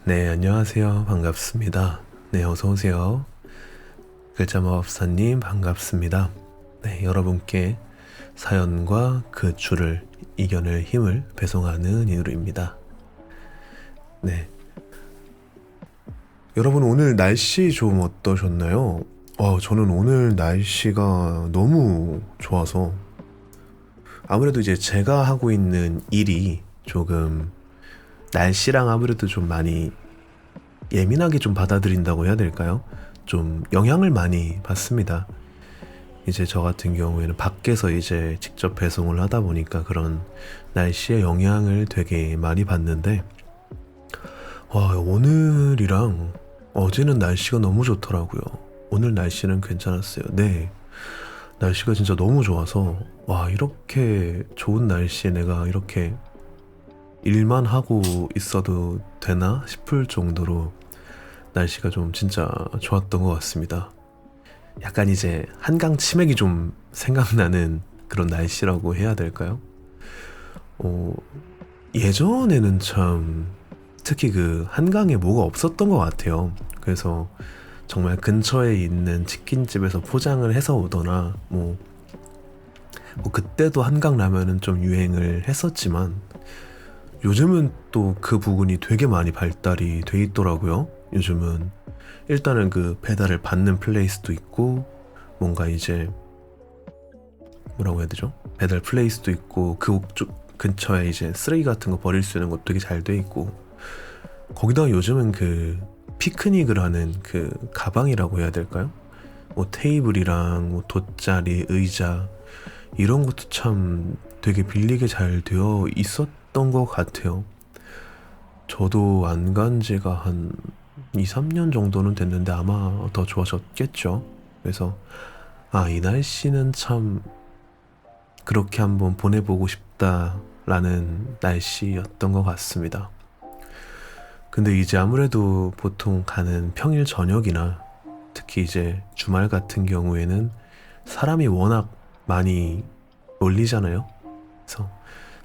네, 안녕하세요. 반갑습니다. 네, 어서오세요. 글자마법사님, 반갑습니다. 네, 여러분께 사연과 그 줄을 이겨낼 힘을 배송하는 이누입니다. 네. 여러분, 오늘 날씨 좀 어떠셨나요? 저는 오늘 날씨가 너무 좋아서 아무래도 이제 제가 하고 있는 일이 조금 날씨랑 아무래도 좀 많이 예민하게 좀 받아들인다고 해야 될까요? 좀 영향을 많이 받습니다. 이제 저 같은 경우에는 밖에서 이제 직접 배송을 하다 보니까 그런 날씨의 영향을 되게 많이 받는데, 오늘이랑 어제는 날씨가 너무 좋더라고요. 오늘 날씨는 괜찮았어요. 네. 날씨가 진짜 너무 좋아서, 이렇게 좋은 날씨에 내가 이렇게 일만 하고 있어도 되나 싶을 정도로 날씨가 좀 진짜 좋았던 것 같습니다. 약간 이제 한강 치맥이 좀 생각나는 그런 날씨라고 해야 될까요? 어, 예전에는 참 특히 그 한강에 뭐가 없었던 것 같아요. 그래서 정말 근처에 있는 치킨집에서 포장을 해서 오거나 뭐 그때도 한강 라면은 좀 유행을 했었지만 요즘은 또 그 부분이 되게 많이 발달이 돼 있더라고요. 요즘은 일단은 그 배달을 받는 플레이스도 있고 뭔가 이제 뭐라고 해야 되죠? 배달 플레이스도 있고 그 근처에 이제 쓰레기 같은 거 버릴 수 있는 것도 되게 잘 돼 있고 거기다가 요즘은 그 피크닉을 하는 그 가방이라고 해야 될까요? 뭐 테이블이랑 뭐 돗자리, 의자 이런 것도 참 되게 빌리게 잘 되어 있었던 것 같아요. 저도 안 간 지가 한 2, 3년 정도는 됐는데 아마 더 좋아졌겠죠. 그래서 이 날씨는 참 그렇게 한번 보내보고 싶다라는 날씨였던 것 같습니다. 근데 이제 아무래도 보통 가는 평일 저녁이나 특히 이제 주말 같은 경우에는 사람이 워낙 많이 몰리잖아요. 그래서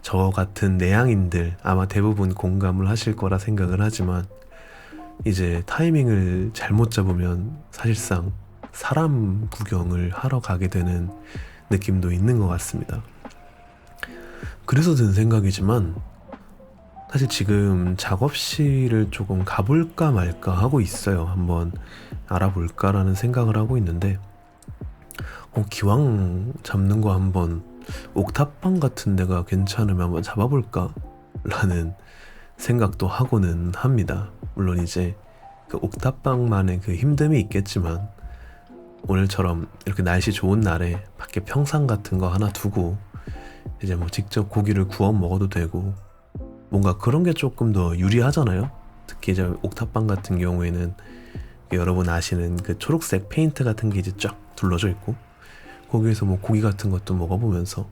저 같은 내향인들 아마 대부분 공감을 하실 거라 생각을 하지만 이제 타이밍을 잘못 잡으면 사실상 사람 구경을 하러 가게 되는 느낌도 있는 것 같습니다. 그래서 든 생각이지만 사실 지금 작업실을 조금 가볼까 말까 하고 있어요. 한번 알아볼까라는 생각을 하고 있는데 기왕 잡는 거 한번 옥탑방 같은 데가 괜찮으면 한번 잡아볼까 라는 생각도 하고는 합니다. 물론 이제 그 옥탑방만의 그 힘듦이 있겠지만 오늘처럼 이렇게 날씨 좋은 날에 밖에 평상 같은 거 하나 두고 이제 뭐 직접 고기를 구워 먹어도 되고 뭔가 그런 게 조금 더 유리하잖아요. 특히 이제 옥탑방 같은 경우에는 여러분 아시는 그 초록색 페인트 같은 게 이제 쫙 둘러져 있고 거기에서 뭐 고기 같은 것도 먹어보면서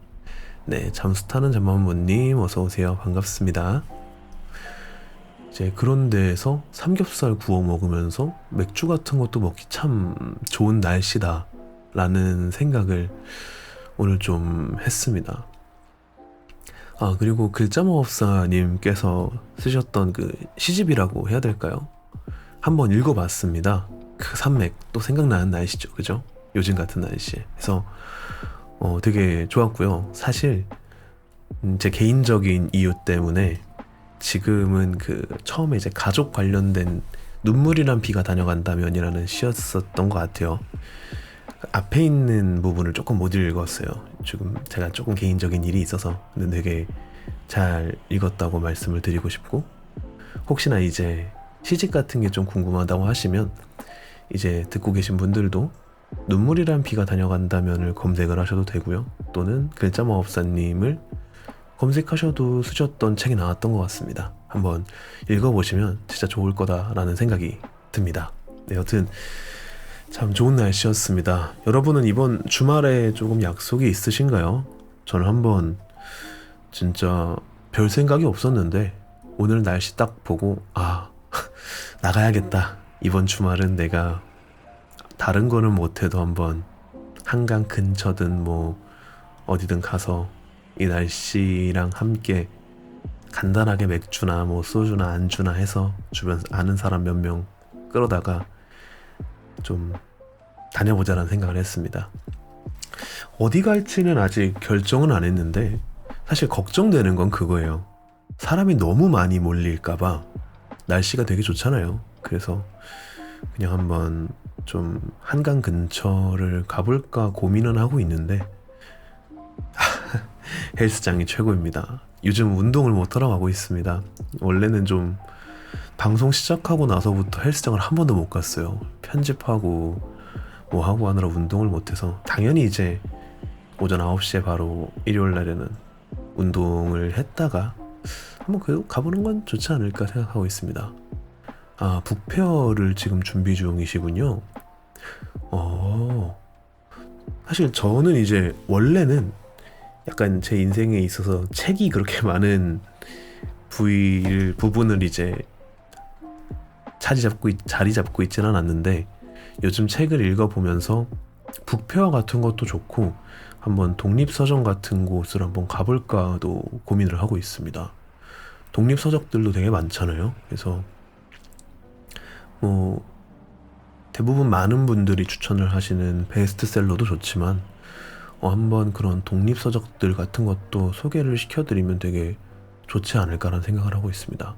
네, 잠수 타는 잠만보님 어서 오세요. 반갑습니다. 이제 그런 데에서 삼겹살 구워 먹으면서 맥주 같은 것도 먹기 참 좋은 날씨다 라는 생각을 오늘 좀 했습니다. 그리고 글자마법사님께서 쓰셨던 그 시집이라고 해야 될까요? 한번 읽어봤습니다. 그 산맥 또 생각나는 날씨죠, 그죠? 요즘 같은 날씨에. 그래서 되게 좋았고요. 사실 제 개인적인 이유 때문에 지금은 그 처음에 이제 가족 관련된 눈물이란 비가 다녀간다면이라는 시였었던 것 같아요. 앞에 있는 부분을 조금 못 읽었어요. 지금 제가 조금 개인적인 일이 있어서 근데 되게 잘 읽었다고 말씀을 드리고 싶고 혹시나 이제 시집 같은 게 좀 궁금하다고 하시면 이제 듣고 계신 분들도 눈물이란 비가 다녀간다면을 검색을 하셔도 되고요. 또는 글자마법사님을 검색하셔도 쓰셨던 책이 나왔던 것 같습니다. 한번 읽어보시면 진짜 좋을 거다라는 생각이 듭니다. 네, 여튼 참 좋은 날씨였습니다. 여러분은 이번 주말에 조금 약속이 있으신가요? 저는 한번 진짜 별 생각이 없었는데 오늘 날씨 딱 보고 나가야겠다. 이번 주말은 내가 다른 거는 못해도 한번 한강 근처든 뭐 어디든 가서 이 날씨랑 함께 간단하게 맥주나 뭐 소주나 안주나 해서 주변 아는 사람 몇 명 끌어다가 좀 다녀보자라는 생각을 했습니다. 어디 갈지는 아직 결정은 안 했는데 사실 걱정되는 건 그거예요. 사람이 너무 많이 몰릴까봐. 날씨가 되게 좋잖아요. 그래서 그냥 한번 좀 한강 근처를 가볼까 고민은 하고 있는데 헬스장이 최고입니다. 요즘 운동을 못하러 가고 있습니다. 원래는 좀 방송 시작하고 나서부터 헬스장을 한 번도 못 갔어요. 편집하고 뭐 하고 하느라 운동을 못해서 당연히 이제 오전 9시에 바로 일요일 날에는 운동을 했다가 한번 그래도 가보는 건 좋지 않을까 생각하고 있습니다. 아, 북페어를 지금 준비 중이시군요. 사실 저는 이제 원래는 약간 제 인생에 있어서 책이 그렇게 많은 부분을 이제 자리 잡고 있지는 않았는데 요즘 책을 읽어보면서 북페어 같은 것도 좋고 한번 독립서점 같은 곳을 한번 가볼까도 고민을 하고 있습니다. 독립서적들도 되게 많잖아요. 그래서 뭐 대부분 많은 분들이 추천을 하시는 베스트셀러도 좋지만 한번 그런 독립서적들 같은 것도 소개를 시켜드리면 되게 좋지 않을까라는 생각을 하고 있습니다.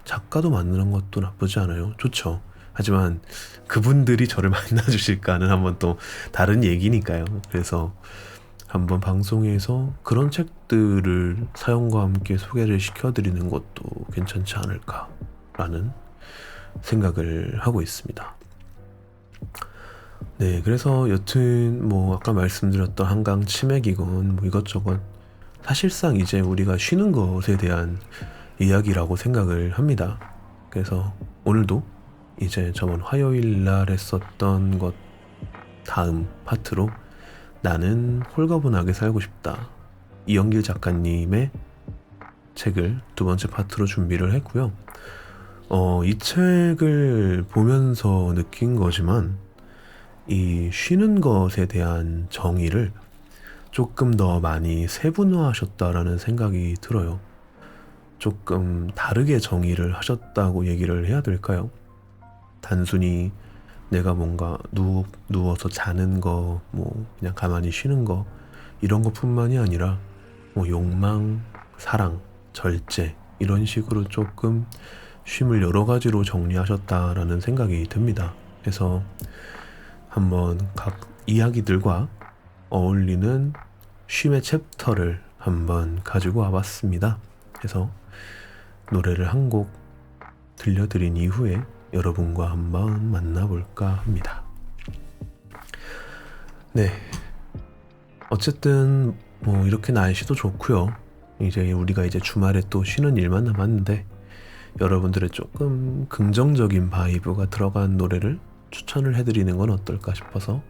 작가도 만나는 것도 나쁘지 않아요. 좋죠. 하지만 그분들이 저를 만나주실까는 한번 또 다른 얘기니까요. 그래서 한번 방송에서 그런 책들을 사연과 함께 소개를 시켜드리는 것도 괜찮지 않을까라는 생각을 하고 있습니다. 네, 그래서 여튼 뭐 아까 말씀드렸던 한강 치맥이건 뭐 이것저것 사실상 이제 우리가 쉬는 것에 대한 이야기라고 생각을 합니다. 그래서 오늘도 이제 저번 화요일 날 했었던 것 다음 파트로 나는 홀가분하게 살고 싶다, 이영길 작가님의 책을 두 번째 파트로 준비를 했고요. 이 책을 보면서 느낀 거지만 이 쉬는 것에 대한 정의를 조금 더 많이 세분화하셨다라는 생각이 들어요. 조금 다르게 정의를 하셨다고 얘기를 해야 될까요? 단순히 내가 뭔가 누워서 자는 거, 뭐 그냥 가만히 쉬는 거 이런 것뿐만이 아니라 뭐 욕망, 사랑, 절제 이런 식으로 조금 쉼을 여러 가지로 정리하셨다라는 생각이 듭니다. 그래서 한번 각 이야기들과 어울리는 쉼의 챕터를 한번 가지고 와봤습니다. 그래서 노래를 한 곡 들려드린 이후에 여러분과 한번 만나볼까 합니다. 네, 어쨌든 뭐 이렇게 날씨도 좋고요. 이제 우리가 이제 주말에 또 쉬는 일만 남았는데 여러분들의 조금 긍정적인 바이브가 들어간 노래를 추천을 해드리는 건 어떨까 싶어서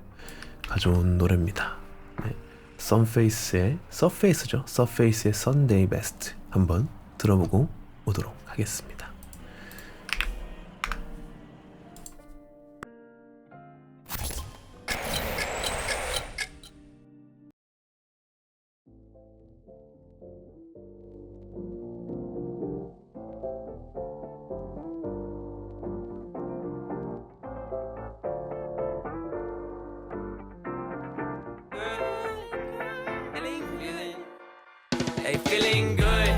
가져온 노래입니다. 네, 서페이스죠. 서페이스의 Sunday Best 한번 들어보고 오도록 하겠습니다. Hey, feeling good,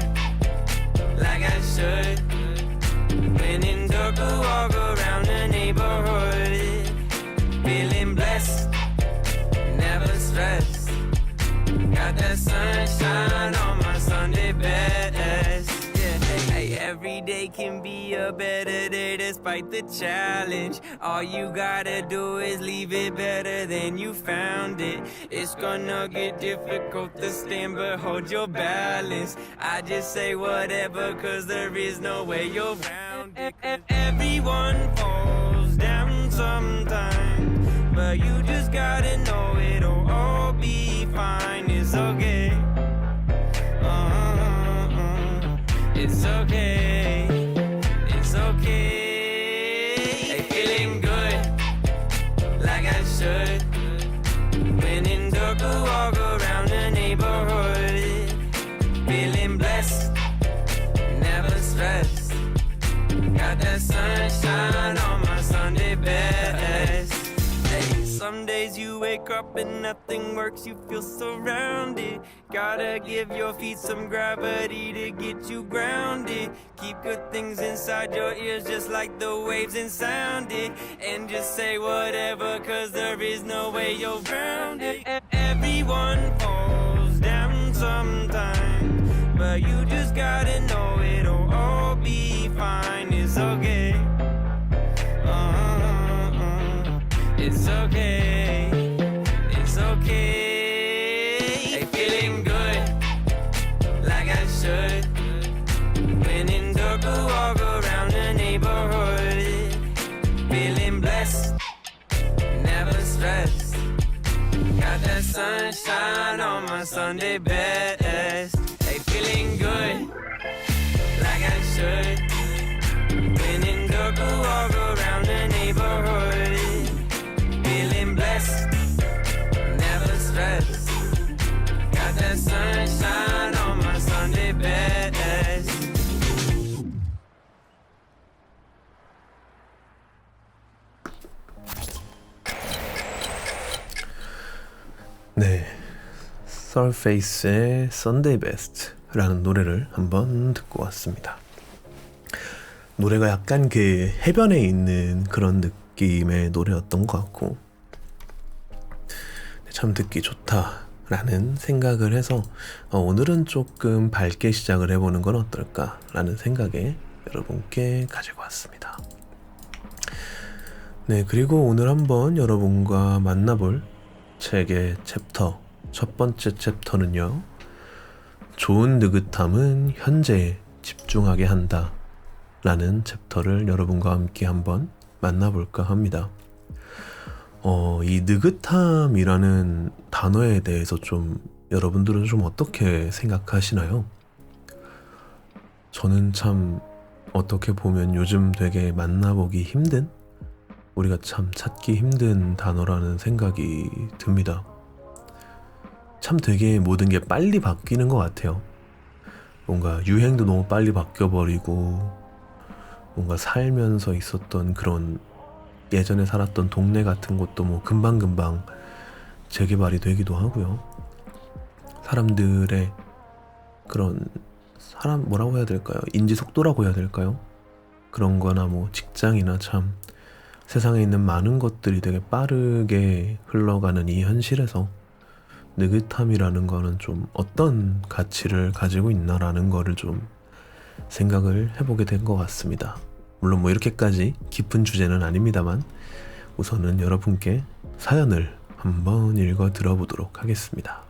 like I should. When in dark, I walk around the neighborhood. Feeling blessed, never stressed. Got that sunshine on my Sunday best. Yeah, hey, every day can be a better day despite the challenge. All you gotta do is leave it better than you found it. It's gonna get difficult to stand, but hold your balance. I just say whatever, cause there is no way you're round it. Everyone falls down sometime, but you just gotta know it'll all be fine. It's okay. It's okay. It's okay. Hey, feeling good, like I should. When in dark, I walk around the neighborhood. Feeling blessed, up and nothing works, you feel surrounded. Gotta give your feet some gravity to get you grounded. Keep good things inside your ears just like the waves and sound it. And just say whatever, cause there is no way you're grounded. Everyone falls down sometime, but you just gotta know it'll all be fine. It's okay. It's okay. It's okay. Hey, feeling good, like I should. When in dark, I walk around the neighborhood. Feeling blessed, never stressed. Got that sunshine on my Sunday best. Hey, feeling good, like I should. When in dark, I walk around the neighborhood. Feeling blessed, never stressed. Got that sunshine on my Sunday best. 네, Surface의 Sunday Best라는 노래를 한번 듣고 왔습니다. 노래가 약간 그 해변에 있는 그런 느낌의 노래였던 것 같고 참 듣기 좋다라는 생각을 해서 오늘은 조금 밝게 시작을 해보는 건 어떨까라는 생각에 여러분께 가지고 왔습니다. 네, 그리고 오늘 한번 여러분과 만나볼 책의 챕터, 첫 번째 챕터는요, 좋은 느긋함은 현재에 집중하게 한다 라는 챕터를 여러분과 함께 한번 만나볼까 합니다. 이 느긋함이라는 단어에 대해서 좀 여러분들은 좀 어떻게 생각하시나요? 저는 참 어떻게 보면 요즘 되게 만나보기 힘든, 우리가 참 찾기 힘든 단어라는 생각이 듭니다. 참 되게 모든 게 빨리 바뀌는 것 같아요. 뭔가 유행도 너무 빨리 바뀌어버리고, 뭔가 살면서 있었던 그런 예전에 살았던 동네 같은 것도 뭐 금방금방 재개발이 되기도 하고요. 사람들의 그런 뭐라고 해야 될까요? 인지 속도라고 해야 될까요? 그런 거나 뭐 직장이나 참 세상에 있는 많은 것들이 되게 빠르게 흘러가는 이 현실에서 느긋함이라는 거는 좀 어떤 가치를 가지고 있나라는 거를 좀 생각을 해보게 된 것 같습니다. 물론 뭐 이렇게까지 깊은 주제는 아닙니다만 우선은 여러분께 사연을 한번 읽어 들어보도록 하겠습니다.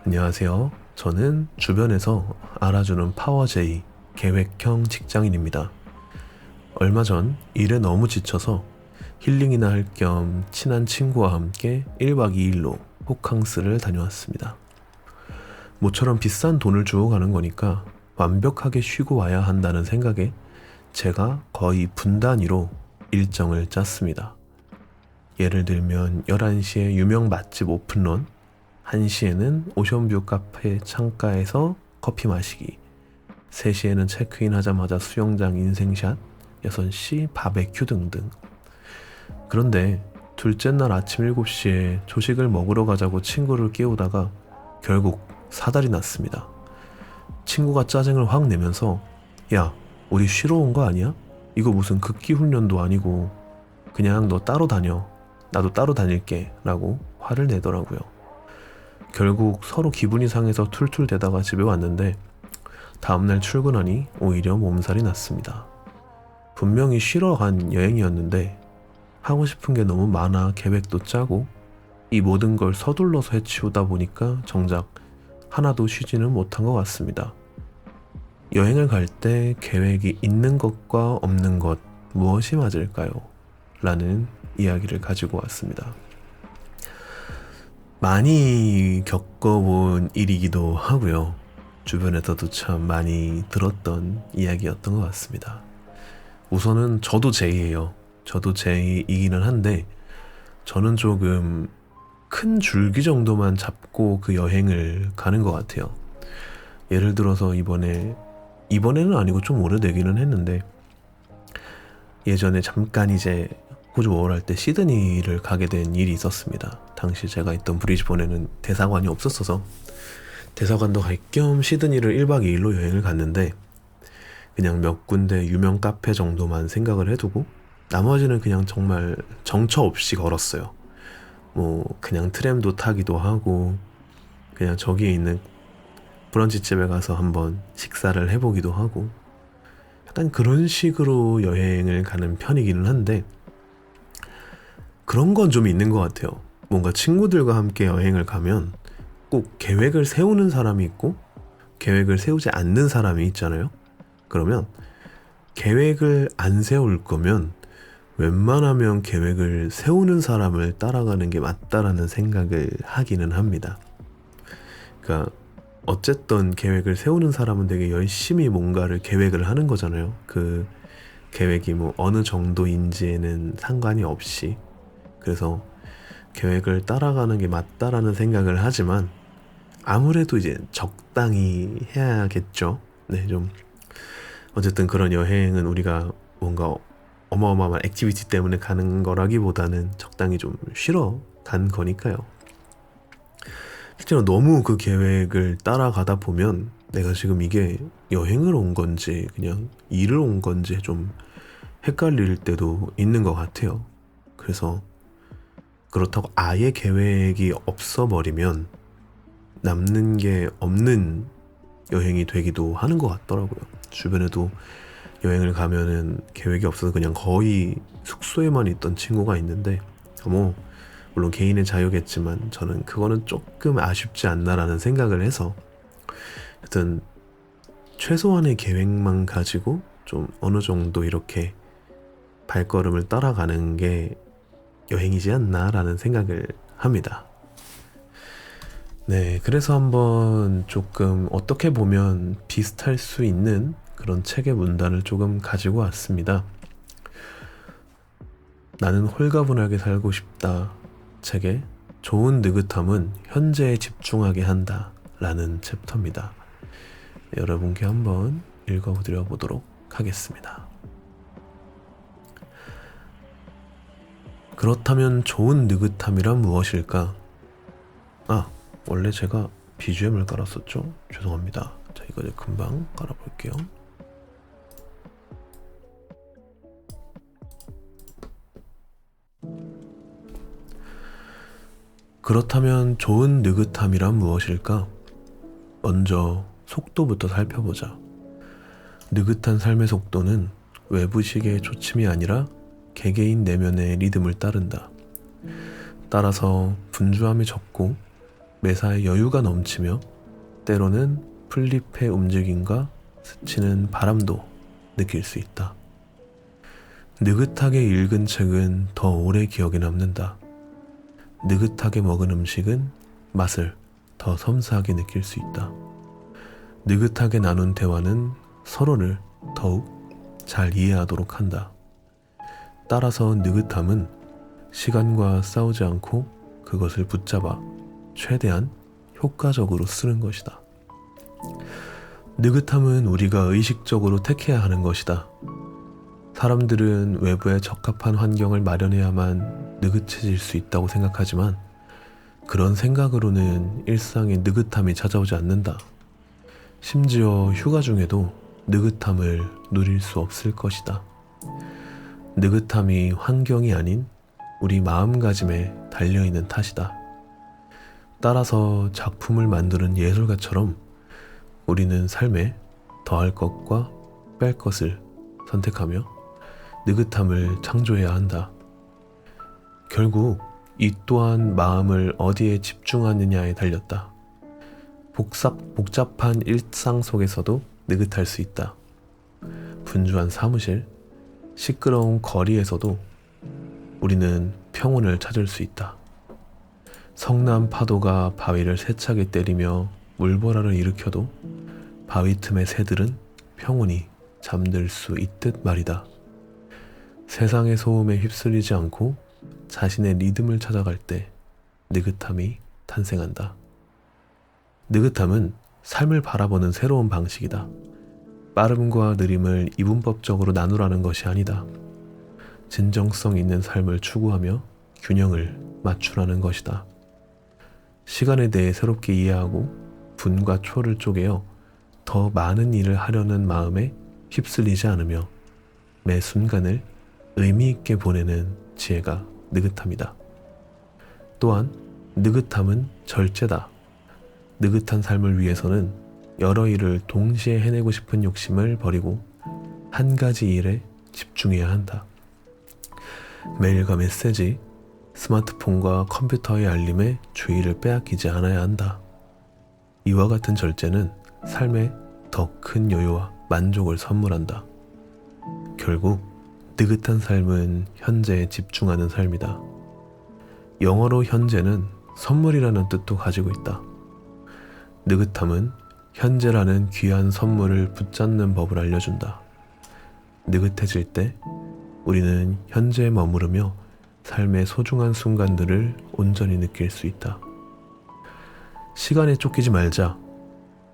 안녕하세요. 저는 주변에서 알아주는 파워제이 계획형 직장인입니다. 얼마 전 일에 너무 지쳐서 힐링이나 할 겸 친한 친구와 함께 1박 2일로 호캉스를 다녀왔습니다. 모처럼 비싼 돈을 주고 가는 거니까 완벽하게 쉬고 와야 한다는 생각에 제가 거의 분 단위로 일정을 짰습니다. 예를 들면 11시에 유명 맛집 오픈런, 1시에는 오션뷰 카페 창가에서 커피 마시기, 3시에는 체크인 하자마자 수영장 인생샷, 6시 바베큐 등등. 그런데 둘째 날 아침 7시에 조식을 먹으러 가자고 친구를 깨우다가 결국 사달이 났습니다. 친구가 짜증을 확 내면서 야, 우리 쉬러 온 거 아니야? 이거 무슨 극기 훈련도 아니고 그냥 너 따로 다녀. 나도 따로 다닐게 라고 화를 내더라고요. 결국 서로 기분이 상해서 툴툴대다가 집에 왔는데 다음날 출근하니 오히려 몸살이 났습니다. 분명히 쉬러 간 여행이었는데 하고 싶은 게 너무 많아 계획도 짜고 이 모든 걸 서둘러서 해치우다 보니까 정작 하나도 쉬지는 못한 것 같습니다. 여행을 갈 때 계획이 있는 것과 없는 것 무엇이 맞을까요? 라는 이야기를 가지고 왔습니다. 많이 겪어본 일이기도 하고요. 주변에서도 참 많이 들었던 이야기였던 것 같습니다. 우선은 저도 제이예요. 저도 제이이기는 한데 저는 조금 큰 줄기 정도만 잡고 그 여행을 가는 것 같아요. 예를 들어서 이번에는 아니고 좀 오래되기는 했는데 예전에 잠깐 이제 호주 5월 할 때 시드니를 가게 된 일이 있었습니다. 당시 제가 있던 브리즈번에는 대사관이 없었어서 대사관도 갈 겸 시드니를 1박 2일로 여행을 갔는데 그냥 몇 군데 유명 카페 정도만 생각을 해두고 나머지는 그냥 정말 정처 없이 걸었어요. 뭐 그냥 트램도 타기도 하고 그냥 저기에 있는 브런치집에 가서 한번 식사를 해보기도 하고 약간 그런 식으로 여행을 가는 편이기는 한데 그런 건 좀 있는 것 같아요. 뭔가 친구들과 함께 여행을 가면 꼭 계획을 세우는 사람이 있고 계획을 세우지 않는 사람이 있잖아요. 그러면 계획을 안 세울 거면 웬만하면 계획을 세우는 사람을 따라가는 게 맞다라는 생각을 하기는 합니다. 그러니까 어쨌든 계획을 세우는 사람은 되게 열심히 뭔가를 계획을 하는 거잖아요. 그 계획이 뭐 어느 정도인지에는 상관이 없이. 그래서 계획을 따라가는 게 맞다라는 생각을 하지만 아무래도 이제 적당히 해야겠죠. 네, 좀 어쨌든 그런 여행은 우리가 뭔가 어마어마한 액티비티 때문에 가는 거라기보다는 적당히 좀 쉬러 간 거니까요. 실제로 너무 그 계획을 따라가다 보면 내가 지금 이게 여행을 온 건지 그냥 일을 온 건지 좀 헷갈릴 때도 있는 것 같아요. 그래서 그렇다고 아예 계획이 없어버리면 남는 게 없는 여행이 되기도 하는 것 같더라고요. 주변에도 여행을 가면은 계획이 없어서 그냥 거의 숙소에만 있던 친구가 있는데 뭐 물론 개인의 자유겠지만 저는 그거는 조금 아쉽지 않나라는 생각을 해서 하여튼 최소한의 계획만 가지고 좀 어느 정도 이렇게 발걸음을 따라가는 게 여행이지 않나라는 생각을 합니다. 네, 그래서 한번 조금 어떻게 보면 비슷할 수 있는 그런 책의 문단을 조금 가지고 왔습니다. 나는 홀가분하게 살고 싶다 책의 좋은 느긋함은 현재에 집중하게 한다 라는 챕터입니다. 여러분께 한번 읽어드려 보도록 하겠습니다. 그렇다면 좋은 느긋함이란 무엇일까? 원래 제가 BGM을 깔았었죠? 죄송합니다. 자, 이거 이제 금방 깔아볼게요. 그렇다면 좋은 느긋함이란 무엇일까? 먼저 속도부터 살펴보자. 느긋한 삶의 속도는 외부 시계의 초침이 아니라 개개인 내면의 리듬을 따른다. 따라서 분주함이 적고 매사에 여유가 넘치며 때로는 풀잎의 움직임과 스치는 바람도 느낄 수 있다. 느긋하게 읽은 책은 더 오래 기억에 남는다. 느긋하게 먹은 음식은 맛을 더 섬세하게 느낄 수 있다. 느긋하게 나눈 대화는 서로를 더욱 잘 이해하도록 한다. 따라서 느긋함은 시간과 싸우지 않고 그것을 붙잡아 최대한 효과적으로 쓰는 것이다. 느긋함은 우리가 의식적으로 택해야 하는 것이다. 사람들은 외부에 적합한 환경을 마련해야만 느긋해질 수 있다고 생각하지만 그런 생각으로는 일상에 느긋함이 찾아오지 않는다. 심지어 휴가 중에도 느긋함을 누릴 수 없을 것이다. 느긋함이 환경이 아닌 우리 마음가짐에 달려있는 탓이다. 따라서 작품을 만드는 예술가처럼 우리는 삶에 더할 것과 뺄 것을 선택하며 느긋함을 창조해야 한다. 결국 이 또한 마음을 어디에 집중하느냐에 달렸다. 복잡한 일상 속에서도 느긋할 수 있다. 분주한 사무실, 시끄러운 거리에서도 우리는 평온을 찾을 수 있다. 성난 파도가 바위를 세차게 때리며 물보라를 일으켜도 바위 틈의 새들은 평온히 잠들 수 있듯 말이다. 세상의 소음에 휩쓸리지 않고 자신의 리듬을 찾아갈 때 느긋함이 탄생한다. 느긋함은 삶을 바라보는 새로운 방식이다. 빠름과 느림을 이분법적으로 나누라는 것이 아니다. 진정성 있는 삶을 추구하며 균형을 맞추라는 것이다. 시간에 대해 새롭게 이해하고 분과 초를 쪼개어 더 많은 일을 하려는 마음에 휩쓸리지 않으며 매 순간을 의미 있게 보내는 지혜가 느긋함이다. 또한 느긋함은 절제다. 느긋한 삶을 위해서는 여러 일을 동시에 해내고 싶은 욕심을 버리고 한 가지 일에 집중해야 한다. 메일과 메시지, 스마트폰과 컴퓨터의 알림에 주의를 빼앗기지 않아야 한다. 이와 같은 절제는 삶에 더 큰 여유와 만족을 선물한다. 결국 느긋한 삶은 현재에 집중하는 삶이다. 영어로 현재는 선물이라는 뜻도 가지고 있다. 느긋함은 현재라는 귀한 선물을 붙잡는 법을 알려준다. 느긋해질 때 우리는 현재에 머무르며 삶의 소중한 순간들을 온전히 느낄 수 있다. 시간에 쫓기지 말자.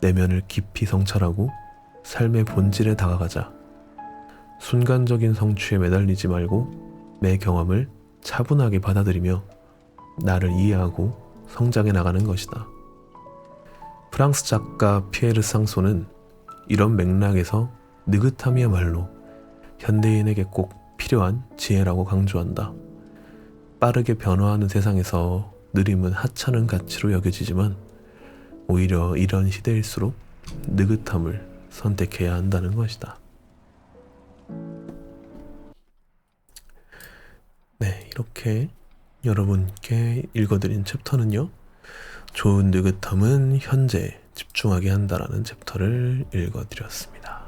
내면을 깊이 성찰하고 삶의 본질에 다가가자. 순간적인 성취에 매달리지 말고 매 경험을 차분하게 받아들이며 나를 이해하고 성장해 나가는 것이다. 프랑스 작가 피에르 쌍소는 이런 맥락에서 느긋함이야말로 현대인에게 꼭 필요한 지혜라고 강조한다. 빠르게 변화하는 세상에서 느림은 하찮은 가치로 여겨지지만 오히려 이런 시대일수록 느긋함을 선택해야 한다는 것이다. 네, 이렇게 여러분께 읽어드린 챕터는요, 좋은 느긋함은 현재에 집중하게 한다라는 챕터를 읽어드렸습니다.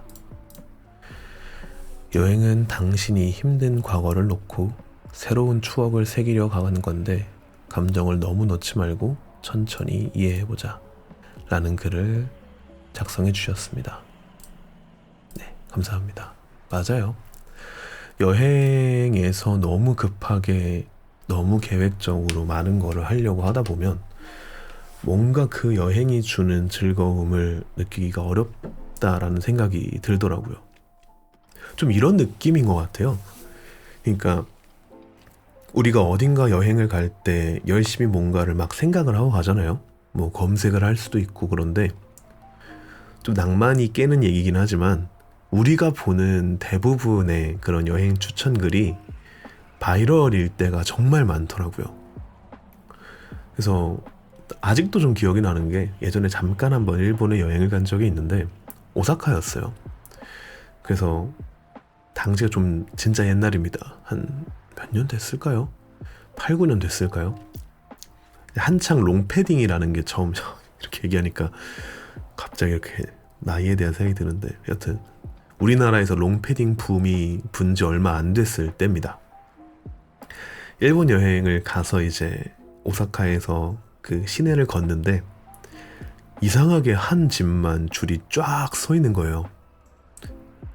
여행은 당신이 힘든 과거를 놓고 새로운 추억을 새기려 가는 건데 감정을 너무 넣지 말고 천천히 이해해보자 라는 글을 작성해 주셨습니다. 네, 감사합니다. 맞아요. 여행에서 너무 급하게 너무 계획적으로 많은 거를 하려고 하다 보면 뭔가 그 여행이 주는 즐거움을 느끼기가 어렵다라는 생각이 들더라고요. 좀 이런 느낌인 것 같아요. 그러니까 우리가 어딘가 여행을 갈 때 열심히 뭔가를 막 생각을 하고 가잖아요. 뭐 검색을 할 수도 있고. 그런데 좀 낭만이 깨는 얘기긴 하지만 우리가 보는 대부분의 그런 여행 추천글이 바이럴일 때가 정말 많더라고요. 그래서 아직도 좀 기억이 나는 게 예전에 잠깐 한번 일본에 여행을 간 적이 있는데 오사카였어요. 그래서 당시가 좀 진짜 옛날입니다. 한 몇 년 됐을까요? 8, 9년 됐을까요? 한창 롱패딩이라는 게 처음 이렇게 얘기하니까 갑자기 이렇게 나이에 대한 생각이 드는데, 여튼 우리나라에서 롱패딩 붐이 분지 얼마 안 됐을 때입니다. 일본 여행을 가서 이제 오사카에서 그 시내를 걷는데 이상하게 한 집만 줄이 쫙 서 있는 거예요.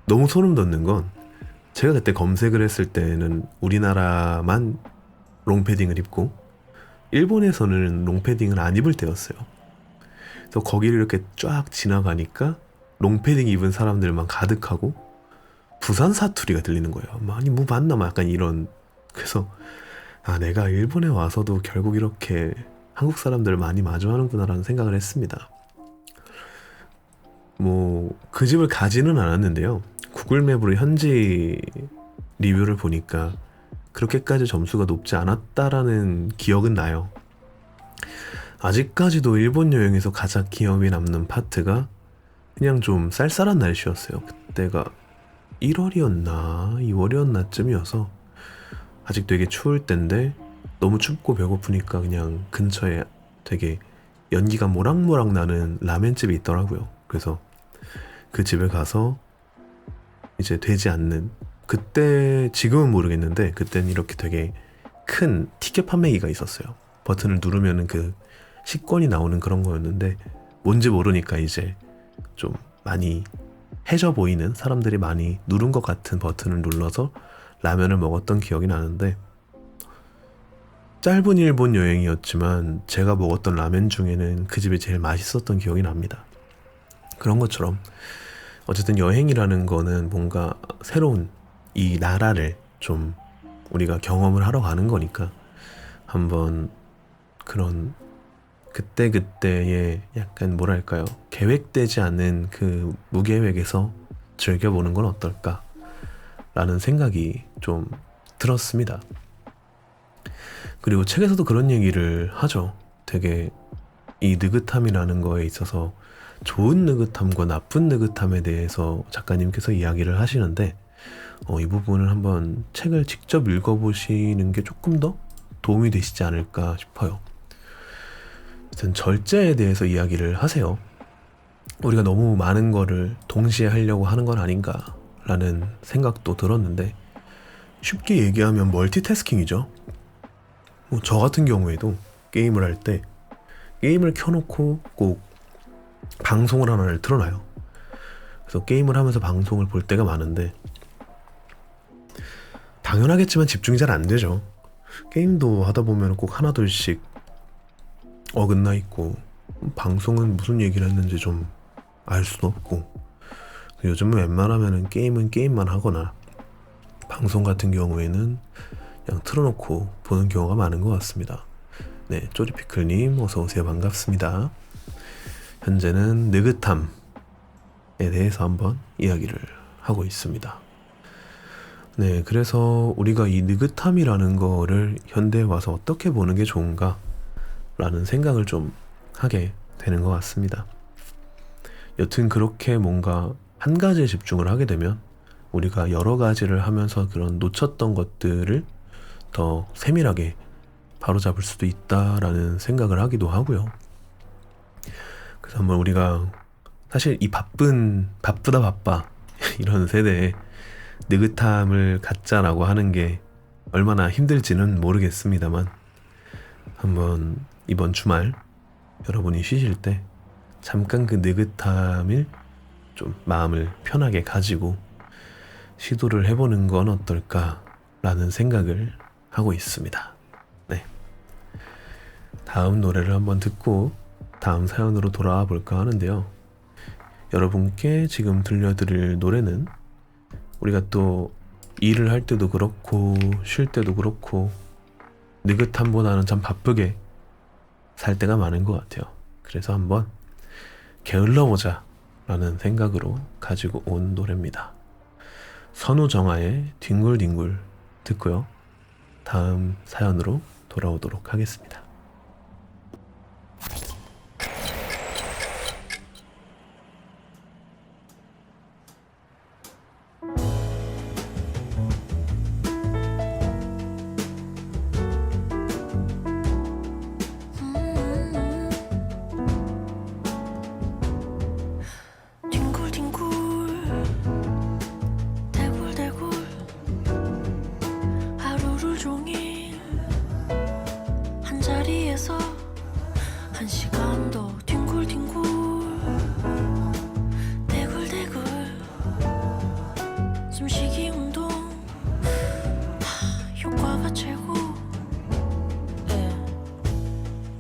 너무 소름 돋는 건 제가 그때 검색을 했을 때는 우리나라만 롱패딩을 입고 일본에서는 롱패딩을 안 입을 때였어요. 그래서 거기를 이렇게 쫙 지나가니까 롱패딩 입은 사람들만 가득하고 부산 사투리가 들리는 거예요. 아니 뭐 맞나 약간 이런. 그래서 내가 일본에 와서도 결국 이렇게 한국 사람들을 많이 마주하는구나라는 생각을 했습니다. 뭐 그 집을 가지는 않았는데요. 구글맵으로 현지 리뷰를 보니까 그렇게까지 점수가 높지 않았다라는 기억은 나요. 아직까지도 일본 여행에서 가장 기억에 남는 파트가 그냥 좀 쌀쌀한 날씨였어요. 그때가 1월이었나 2월이었나 쯤이어서 아직 되게 추울 때인데 너무 춥고 배고프니까 그냥 근처에 되게 연기가 모락모락 나는 라멘집이 있더라고요. 그래서 그 집에 가서 이제 되지 않는, 그때 지금은 모르겠는데 그때는 이렇게 되게 큰 티켓 판매기가 있었어요. 버튼을 누르면은 그 식권이 나오는 그런 거였는데 뭔지 모르니까 이제 좀 많이 해져 보이는, 사람들이 많이 누른 것 같은 버튼을 눌러서 라면을 먹었던 기억이 나는데, 짧은 일본 여행이었지만 제가 먹었던 라면 중에는 그 집이 제일 맛있었던 기억이 납니다. 그런 것처럼 어쨌든 여행이라는 거는 뭔가 새로운 이 나라를 좀 우리가 경험을 하러 가는 거니까 한번 그런 그때그때의 약간 뭐랄까요, 계획되지 않은 그 무계획에서 즐겨보는 건 어떨까 라는 생각이 좀 들었습니다. 그리고 책에서도 그런 얘기를 하죠. 되게 이 느긋함이라는 거에 있어서 좋은 느긋함과 나쁜 느긋함에 대해서 작가님께서 이야기를 하시는데 이 부분을 한번 책을 직접 읽어보시는 게 조금 더 도움이 되시지 않을까 싶어요. 하여튼 절제에 대해서 이야기를 하세요. 우리가 너무 많은 거를 동시에 하려고 하는 건 아닌가라는 생각도 들었는데, 쉽게 얘기하면 멀티태스킹이죠. 뭐 저 같은 경우에도 게임을 할 때 게임을 켜놓고 꼭 방송을 하나를 틀어놔요. 그래서 게임을 하면서 방송을 볼 때가 많은데, 당연하겠지만 집중이 잘 안 되죠. 게임도 하다 보면 꼭 하나둘씩 어긋나 있고, 방송은 무슨 얘기를 했는지 좀 알 수도 없고, 요즘은 웬만하면 게임은 게임만 하거나 방송 같은 경우에는 그냥 틀어놓고 보는 경우가 많은 것 같습니다. 네, 쪼리피클님 어서오세요. 반갑습니다. 현재는 느긋함에 대해서 한번 이야기를 하고 있습니다. 네, 그래서 우리가 이 느긋함이라는 거를 현대에 와서 어떻게 보는 게 좋은가 라는 생각을 좀 하게 되는 것 같습니다. 여튼 그렇게 뭔가 한 가지에 집중을 하게 되면 우리가 여러 가지를 하면서 그런 놓쳤던 것들을 더 세밀하게 바로잡을 수도 있다라는 생각을 하기도 하고요. 그래서 한번 우리가 사실 이 바쁘다 바빠 이런 세대에 느긋함을 갖자라고 하는 게 얼마나 힘들지는 모르겠습니다만, 한번 이번 주말 여러분이 쉬실 때 잠깐 그 느긋함을 좀 마음을 편하게 가지고 시도를 해보는 건 어떨까라는 생각을 하고 있습니다. 네. 다음 노래를 한번 듣고 다음 사연으로 돌아와 볼까 하는데요. 여러분께 지금 들려드릴 노래는 우리가 또 일을 할 때도 그렇고 쉴 때도 그렇고 느긋함보다는 참 바쁘게 살 때가 많은 것 같아요. 그래서 한번 게을러보자 라는 생각으로 가지고 온 노래입니다. 선우정아의 뒹굴뒹굴 듣고요. 다음 사연으로 돌아오도록 하겠습니다. 한 시간 더 뒹굴뒹굴 대굴대굴 숨쉬기 운동 효과가 최고.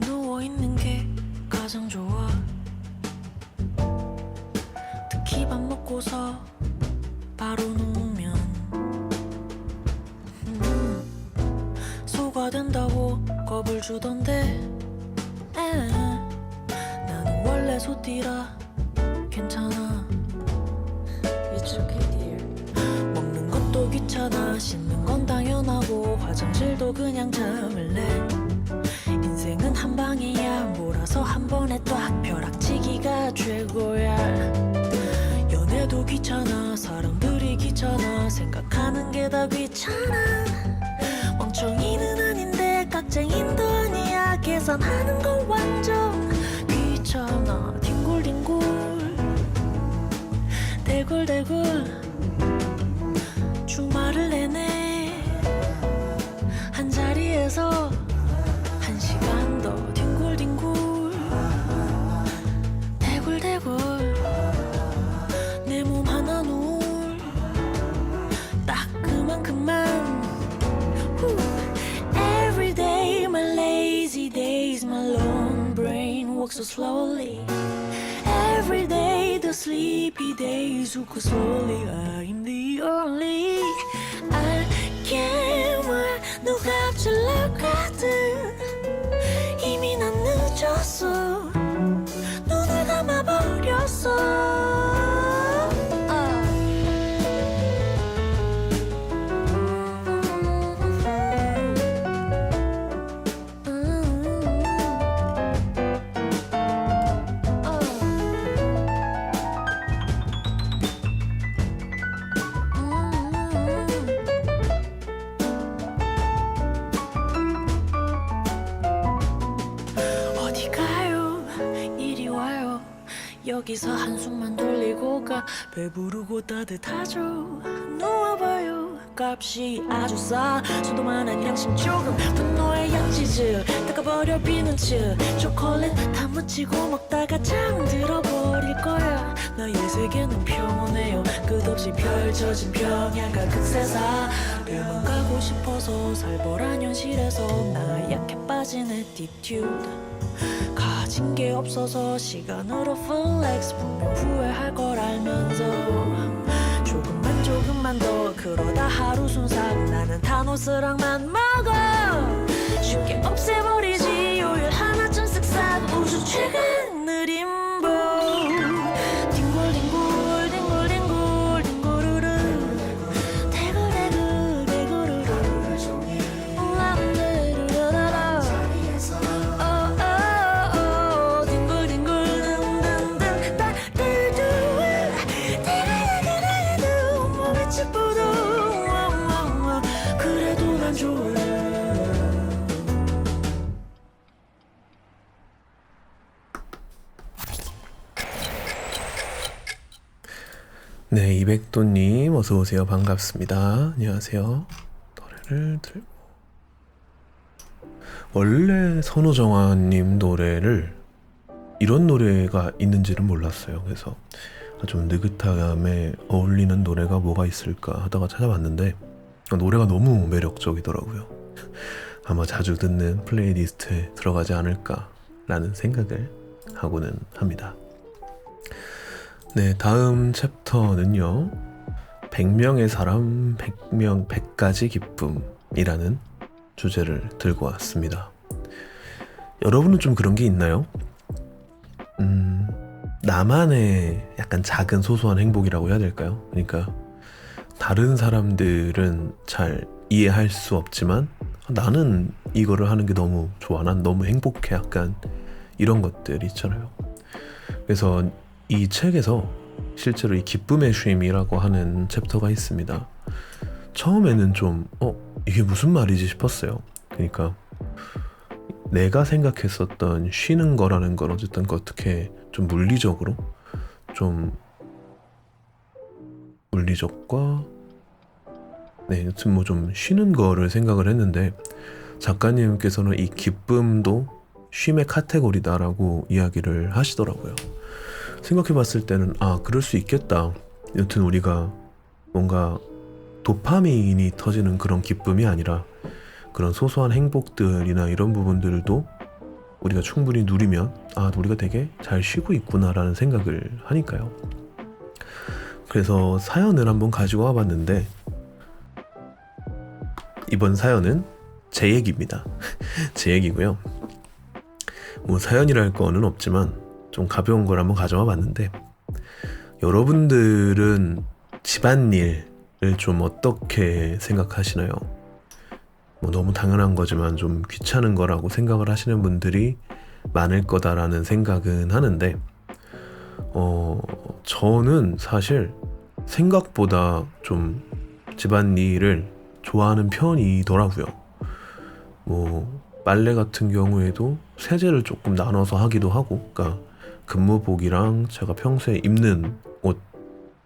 누워있는 게 가장 좋아. 특히 밥 먹고서 바로 누우면 소화된다고 겁을 주던데 나는 원래 소띠라 괜찮아. It's okay dear. 먹는 것도 귀찮아. 씻는 건 당연하고 화장실도 그냥 참을래. 인생은 한 방이야. 몰아서 한 번에 딱 벼락치기가 최고야. 연애도 귀찮아. 사람들이 귀찮아. 생각하는 게 다 귀찮아. 멍청이는 아닌데 깍쟁이도 아니야. 계산하는 거 완전 귀찮아. 뒹굴뒹굴 대굴대굴 주말을 내내 한 자리에서 한 시간 더 뒹굴뒹굴 대굴대굴 내 몸 하나 누울 딱 그만큼만. Every day my lazy days, my long brain works so slowly. Every day the sleepy days walk slowly. I'm the only I can't wait. 누가 앞질러가든 이미 난 늦었어. 눈을 감아버렸어. 어디 가요? 이리 와요. 여기서 한숨만 돌리고 가. 배부르고 따뜻하죠. 누워봐요. 값이 아주 싸. 소도만한 양심 조금 분노의 양지즈 닦아버려 비는 층 초콜릿 다 묻히고 먹다가 잠들어 버릴 거야. 나의 세계는 평온해요. 끝없이 펼쳐진 평야가 극세사. 병원 가고 싶어서 살벌한 현실에서 나 약해 빠진 attitude. 가진 게 없어서 시간으로 플렉스 분명 후회할 걸 알면서 조금만 더 그러다 하루 순삭. 나는 타노스랑만 먹어. 쉽게 없애버리지 요일 하나쯤 쓱싹. 우주 최근 느림보 뒹굴뒹굴 뒹굴뒹굴 뒹구르르 대굴대굴 대구르르 람데르르르르 어어어어 뒹굴뒹굴 든든든 따르르 대굴대굴 몸에 찌뿌둥 그래도 난 좋아. 네, 이백도님 어서 오세요. 반갑습니다. 안녕하세요. 노래를 들고 원래 선우정아님 노래를 이런 노래가 있는지는 몰랐어요. 그래서 좀 느긋함에 어울리는 노래가 뭐가 있을까 하다가 찾아봤는데 노래가 너무 매력적이더라고요. 아마 자주 듣는 플레이리스트에 들어가지 않을까라는 생각을 하고는 합니다. 네, 다음 챕터는요. 100명의 사람, 100가지 기쁨이라는 주제를 들고 왔습니다. 여러분은 좀 그런 게 있나요? 나만의 약간 작은 소소한 행복이라고 해야 될까요? 그러니까 다른 사람들은 잘 이해할 수 없지만 나는 이거를 하는 게 너무 좋아. 난 너무 행복해. 약간 이런 것들 있잖아요. 그래서 이 책에서 실제로 이 기쁨의 쉼이라고 하는 챕터가 있습니다. 처음에는 좀 이게 무슨 말이지 싶었어요. 그러니까 내가 생각했었던 쉬는 거라는 건 어쨌든 어떻게 좀 물리적으로 좀 물리적과 여튼 뭐 좀 쉬는 거를 생각을 했는데 작가님께서는 이 기쁨도 쉼의 카테고리다라고 이야기를 하시더라고요. 생각해봤을 때는 그럴 수 있겠다. 여튼 우리가 뭔가 도파민이 터지는 그런 기쁨이 아니라 그런 소소한 행복들이나 이런 부분들도 우리가 충분히 누리면 우리가 되게 잘 쉬고 있구나라는 생각을 하니까요. 그래서 사연을 한번 가지고 와봤는데 이번 사연은 제 얘기입니다. 제 얘기고요. 뭐 사연이랄 거는 없지만 좀 가벼운 걸 한번 가져와 봤는데 여러분들은 집안일을 좀 어떻게 생각하시나요? 뭐 너무 당연한 거지만 좀 귀찮은 거라고 생각을 하시는 분들이 많을 거다라는 생각은 하는데 저는 사실 생각보다 좀 집안일을 좋아하는 편이더라고요. 뭐 빨래 같은 경우에도 세제를 조금 나눠서 하기도 하고, 그러니까 근무복이랑 제가 평소에 입는 옷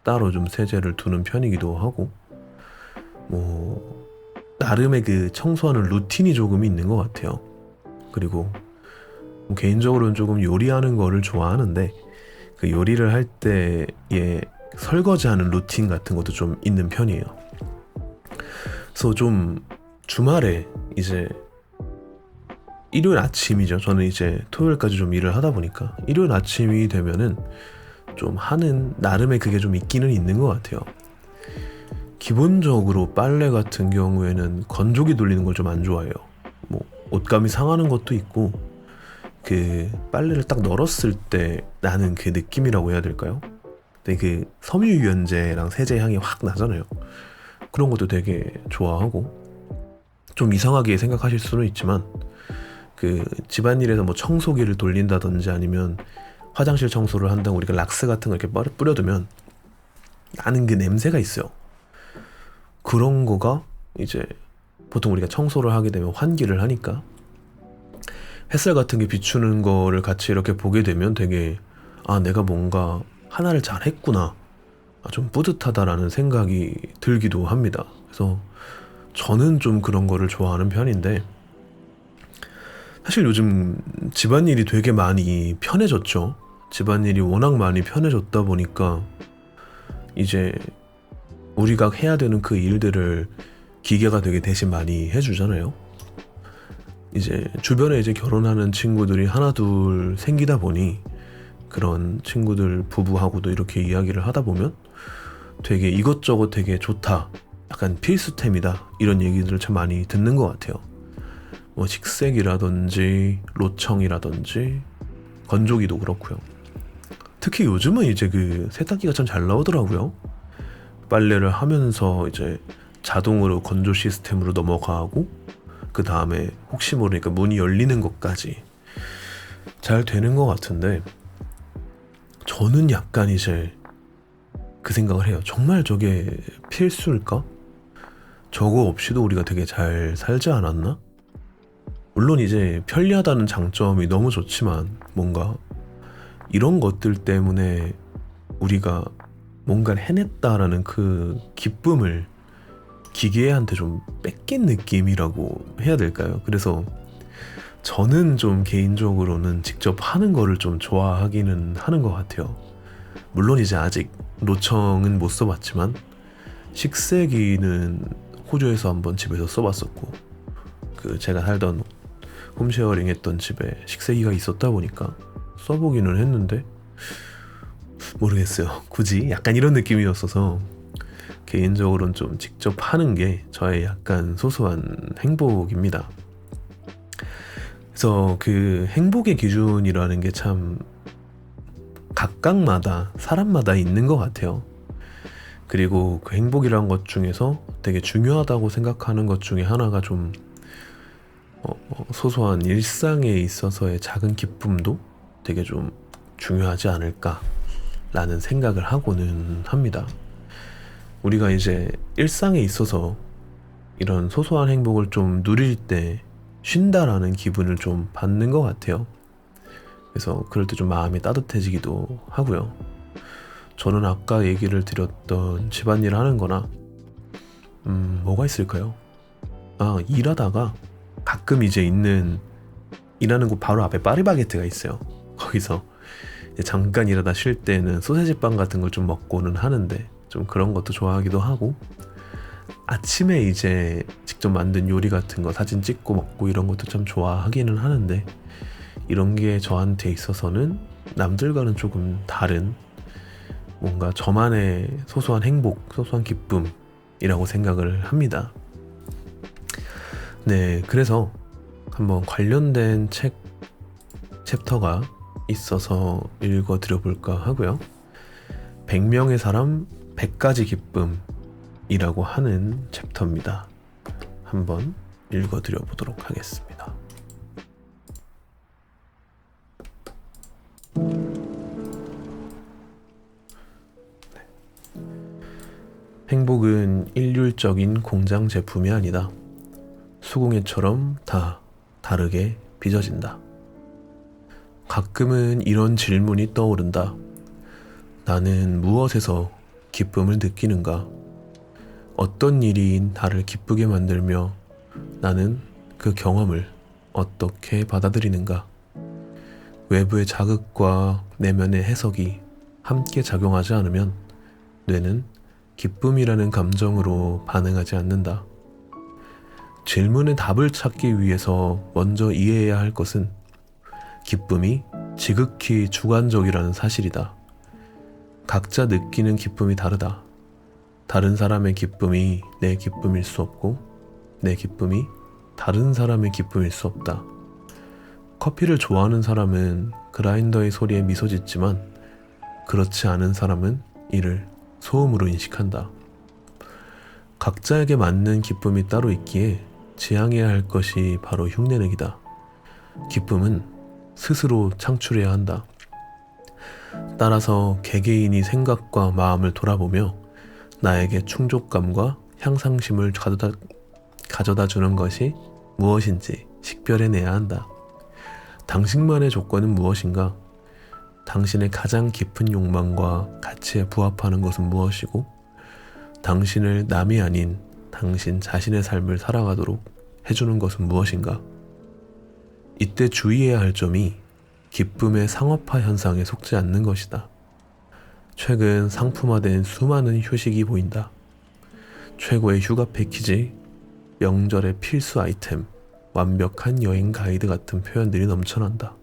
따로 좀 세제를 두는 편이기도 하고, 뭐 나름의 그 청소하는 루틴이 조금 있는 것 같아요. 그리고 개인적으로는 조금 요리하는 거를 좋아하는데 그 요리를 할 때의 설거지하는 루틴 같은 것도 좀 있는 편이에요. 그래서 좀 주말에 이제 일요일 아침이죠. 저는 이제 토요일까지 좀 일을 하다 보니까 일요일 아침이 되면은 좀 하는 나름의 그게 좀 있기는 있는 것 같아요. 기본적으로 빨래 같은 경우에는 건조기 돌리는 걸 좀 안 좋아해요. 뭐 옷감이 상하는 것도 있고 그 빨래를 딱 널었을 때 나는 그 느낌이라고 해야 될까요? 근데 그 섬유유연제랑 세제 향이 확 나잖아요. 그런 것도 되게 좋아하고, 좀 이상하게 생각하실 수는 있지만 그 집안일에서 뭐 청소기를 돌린다든지 아니면 화장실 청소를 한다고 우리가 락스 같은 거 이렇게 뿌려두면 나는 그 냄새가 있어요. 그런 거가 이제 보통 우리가 청소를 하게 되면 환기를 하니까 햇살 같은 게 비추는 거를 같이 이렇게 보게 되면 되게 내가 뭔가 하나를 잘 했구나, 좀 뿌듯하다라는 생각이 들기도 합니다. 그래서 저는 좀 그런 거를 좋아하는 편인데, 사실 요즘 집안일이 되게 많이 편해졌죠. 집안일이 워낙 많이 편해졌다 보니까 이제 우리가 해야 되는 그 일들을 기계가 되게 대신 많이 해주잖아요. 이제 주변에 이제 결혼하는 친구들이 하나 둘 생기다 보니 그런 친구들 부부하고도 이렇게 이야기를 하다 보면 되게 이것저것 되게 좋다, 약간 필수템이다, 이런 얘기들을 참 많이 듣는 것 같아요. 뭐 식세기라든지 로청이라든지 건조기도 그렇고요. 특히 요즘은 이제 그 세탁기가 참 잘 나오더라고요. 빨래를 하면서 이제 자동으로 건조 시스템으로 넘어가고, 그 다음에 혹시 모르니까 문이 열리는 것까지 잘 되는 것 같은데, 저는 약간 이제 그 생각을 해요. 정말 저게 필수일까? 저거 없이도 우리가 되게 잘 살지 않았나? 물론 이제 편리하다는 장점이 너무 좋지만 뭔가 이런 것들 때문에 우리가 뭔가를 해냈다라는 그 기쁨을 기계한테 좀 뺏긴 느낌이라고 해야 될까요? 그래서 저는 좀 개인적으로는 직접 하는 거를 좀 좋아하기는 하는 것 같아요. 물론 이제 아직 로청은 못 써봤지만 식세기는 호주에서 한번 집에서 써봤었고, 그 제가 살던 홈쉐어링 했던 집에 식세기가 있었다 보니까 써보기는 했는데 모르겠어요. 굳이 약간 이런 느낌이었어서 개인적으로는 좀 직접 하는 게 저의 약간 소소한 행복입니다. 그래서 그 행복의 기준이라는 게 참 각각마다 사람마다 있는 것 같아요. 그리고 그 행복이란 것 중에서 되게 중요하다고 생각하는 것 중에 하나가 좀 소소한 일상에 있어서의 작은 기쁨도 되게 좀 중요하지 않을까라는 생각을 하고는 합니다. 우리가 이제 일상에 있어서 이런 소소한 행복을 좀 누릴 때 쉰다라는 기분을 좀 받는 것 같아요. 그래서 그럴 때 좀 마음이 따뜻해지기도 하고요. 저는 아까 얘기를 드렸던 집안일 하는 거나 뭐가 있을까요? 일하다가 가끔 이제 있는 일하는 곳 바로 앞에 파리바게트가 있어요. 거기서 잠깐 일하다 쉴 때는 소세지빵 같은 걸 좀 먹고는 하는데, 좀 그런 것도 좋아하기도 하고, 아침에 이제 직접 만든 요리 같은 거 사진 찍고 먹고 이런 것도 참 좋아하기는 하는데, 이런 게 저한테 있어서는 남들과는 조금 다른 뭔가 저만의 소소한 행복, 소소한 기쁨이라고 생각을 합니다. 네, 그래서 한번 관련된 책 챕터가 있어서 읽어드려볼까 하고요. 100명의 사람 100가지 기쁨이라고 하는 챕터입니다. 한번 읽어드려보도록 하겠습니다. 행복은 일률적인 공장 제품이 아니다. 수공예처럼 다 다르게 빚어진다. 가끔은 이런 질문이 떠오른다. 나는 무엇에서 기쁨을 느끼는가? 어떤 일이 나를 기쁘게 만들며 나는 그 경험을 어떻게 받아들이는가? 외부의 자극과 내면의 해석이 함께 작용하지 않으면 뇌는 기쁨이라는 감정으로 반응하지 않는다. 질문의 답을 찾기 위해서 먼저 이해해야 할 것은 기쁨이 지극히 주관적이라는 사실이다. 각자 느끼는 기쁨이 다르다. 다른 사람의 기쁨이 내 기쁨일 수 없고 내 기쁨이 다른 사람의 기쁨일 수 없다. 커피를 좋아하는 사람은 그라인더의 소리에 미소 짓지만 그렇지 않은 사람은 이를 소음으로 인식한다. 각자에게 맞는 기쁨이 따로 있기에 지향해야 할 것이 바로 흉내내기다. 기쁨은 스스로 창출해야 한다. 따라서 개개인이 생각과 마음을 돌아보며 나에게 충족감과 향상심을 가져다 주는 것이 무엇인지 식별해내야 한다. 당신만의 조건은 무엇인가? 당신의 가장 깊은 욕망과 가치에 부합하는 것은 무엇이고 당신을 남이 아닌 당신 자신의 삶을 살아가도록 해주는 것은 무엇인가? 이때 주의해야 할 점이 기쁨의 상업화 현상에 속지 않는 것이다. 최근 상품화된 수많은 휴식이 보인다. 최고의 휴가 패키지, 명절의 필수 아이템, 완벽한 여행 가이드 같은 표현들이 넘쳐난다.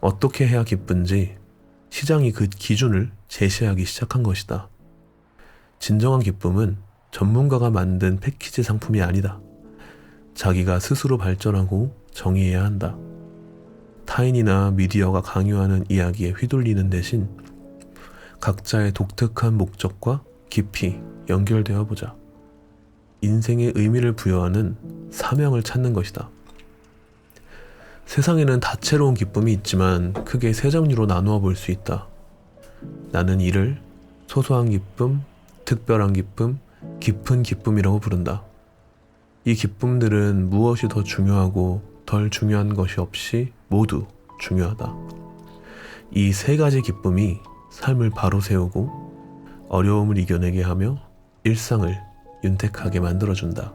어떻게 해야 기쁜지 시장이 그 기준을 제시하기 시작한 것이다. 진정한 기쁨은 전문가가 만든 패키지 상품이 아니다. 자기가 스스로 발전하고 정의해야 한다. 타인이나 미디어가 강요하는 이야기에 휘둘리는 대신 각자의 독특한 목적과 깊이 연결되어 보자. 인생의 의미를 부여하는 사명을 찾는 것이다. 세상에는 다채로운 기쁨이 있지만 크게 세 종류로 나누어 볼 수 있다. 나는 이를 소소한 기쁨, 특별한 기쁨, 깊은 기쁨이라고 부른다. 이 기쁨들은 무엇이 더 중요하고 덜 중요한 것이 없이 모두 중요하다. 이 세 가지 기쁨이 삶을 바로 세우고 어려움을 이겨내게 하며 일상을 윤택하게 만들어준다.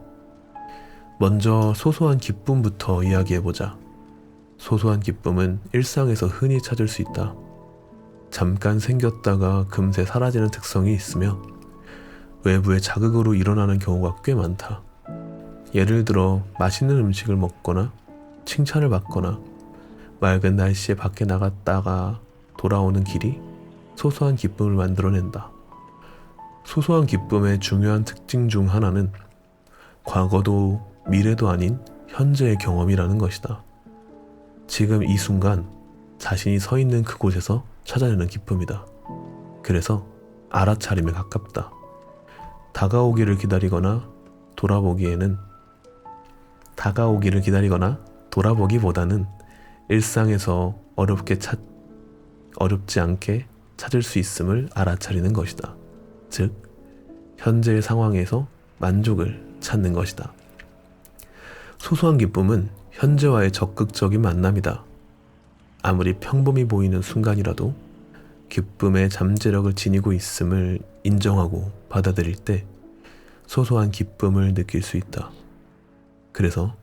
먼저 소소한 기쁨부터 이야기해보자. 소소한 기쁨은 일상에서 흔히 찾을 수 있다. 잠깐 생겼다가 금세 사라지는 특성이 있으며 외부의 자극으로 일어나는 경우가 꽤 많다. 예를 들어 맛있는 음식을 먹거나 칭찬을 받거나 맑은 날씨에 밖에 나갔다가 돌아오는 길이 소소한 기쁨을 만들어낸다. 소소한 기쁨의 중요한 특징 중 하나는 과거도 미래도 아닌 현재의 경험이라는 것이다. 지금 이 순간 자신이 서 있는 그곳에서 찾아내는 기쁨이다. 그래서 알아차림에 가깝다. 다가오기를 기다리거나 돌아보기보다는 일상에서 어렵지 않게 찾을 수 있음을 알아차리는 것이다. 즉, 현재의 상황에서 만족을 찾는 것이다. 소소한 기쁨은 현재와의 적극적인 만남이다. 아무리 평범해 보이는 순간이라도 기쁨의 잠재력을 지니고 있음을 인정하고 받아들일 때 소소한 기쁨을 느낄 수 있다. 그래서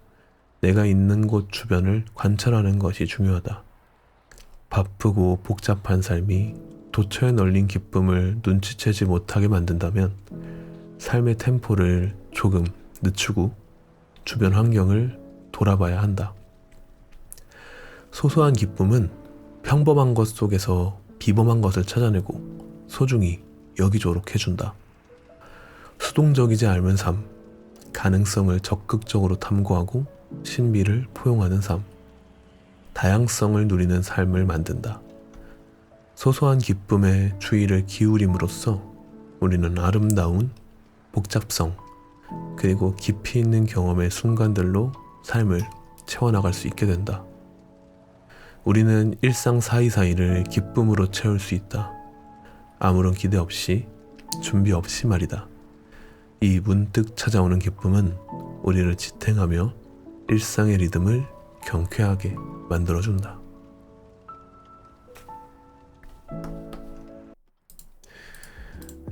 내가 있는 곳 주변을 관찰하는 것이 중요하다. 바쁘고 복잡한 삶이 도처에 널린 기쁨을 눈치채지 못하게 만든다면 삶의 템포를 조금 늦추고 주변 환경을 돌아봐야 한다. 소소한 기쁨은 평범한 것 속에서 비범한 것을 찾아내고 소중히 여기도록 해준다. 수동적이지 않은 삶, 가능성을 적극적으로 탐구하고 신비를 포용하는 삶, 다양성을 누리는 삶을 만든다. 소소한 기쁨에 주의를 기울임으로써 우리는 아름다운 복잡성 그리고 깊이 있는 경험의 순간들로 삶을 채워나갈 수 있게 된다. 우리는 일상 사이사이를 기쁨으로 채울 수 있다. 아무런 기대 없이, 준비 없이 말이다. 이 문득 찾아오는 기쁨은 우리를 지탱하며 일상의 리듬을 경쾌하게 만들어준다.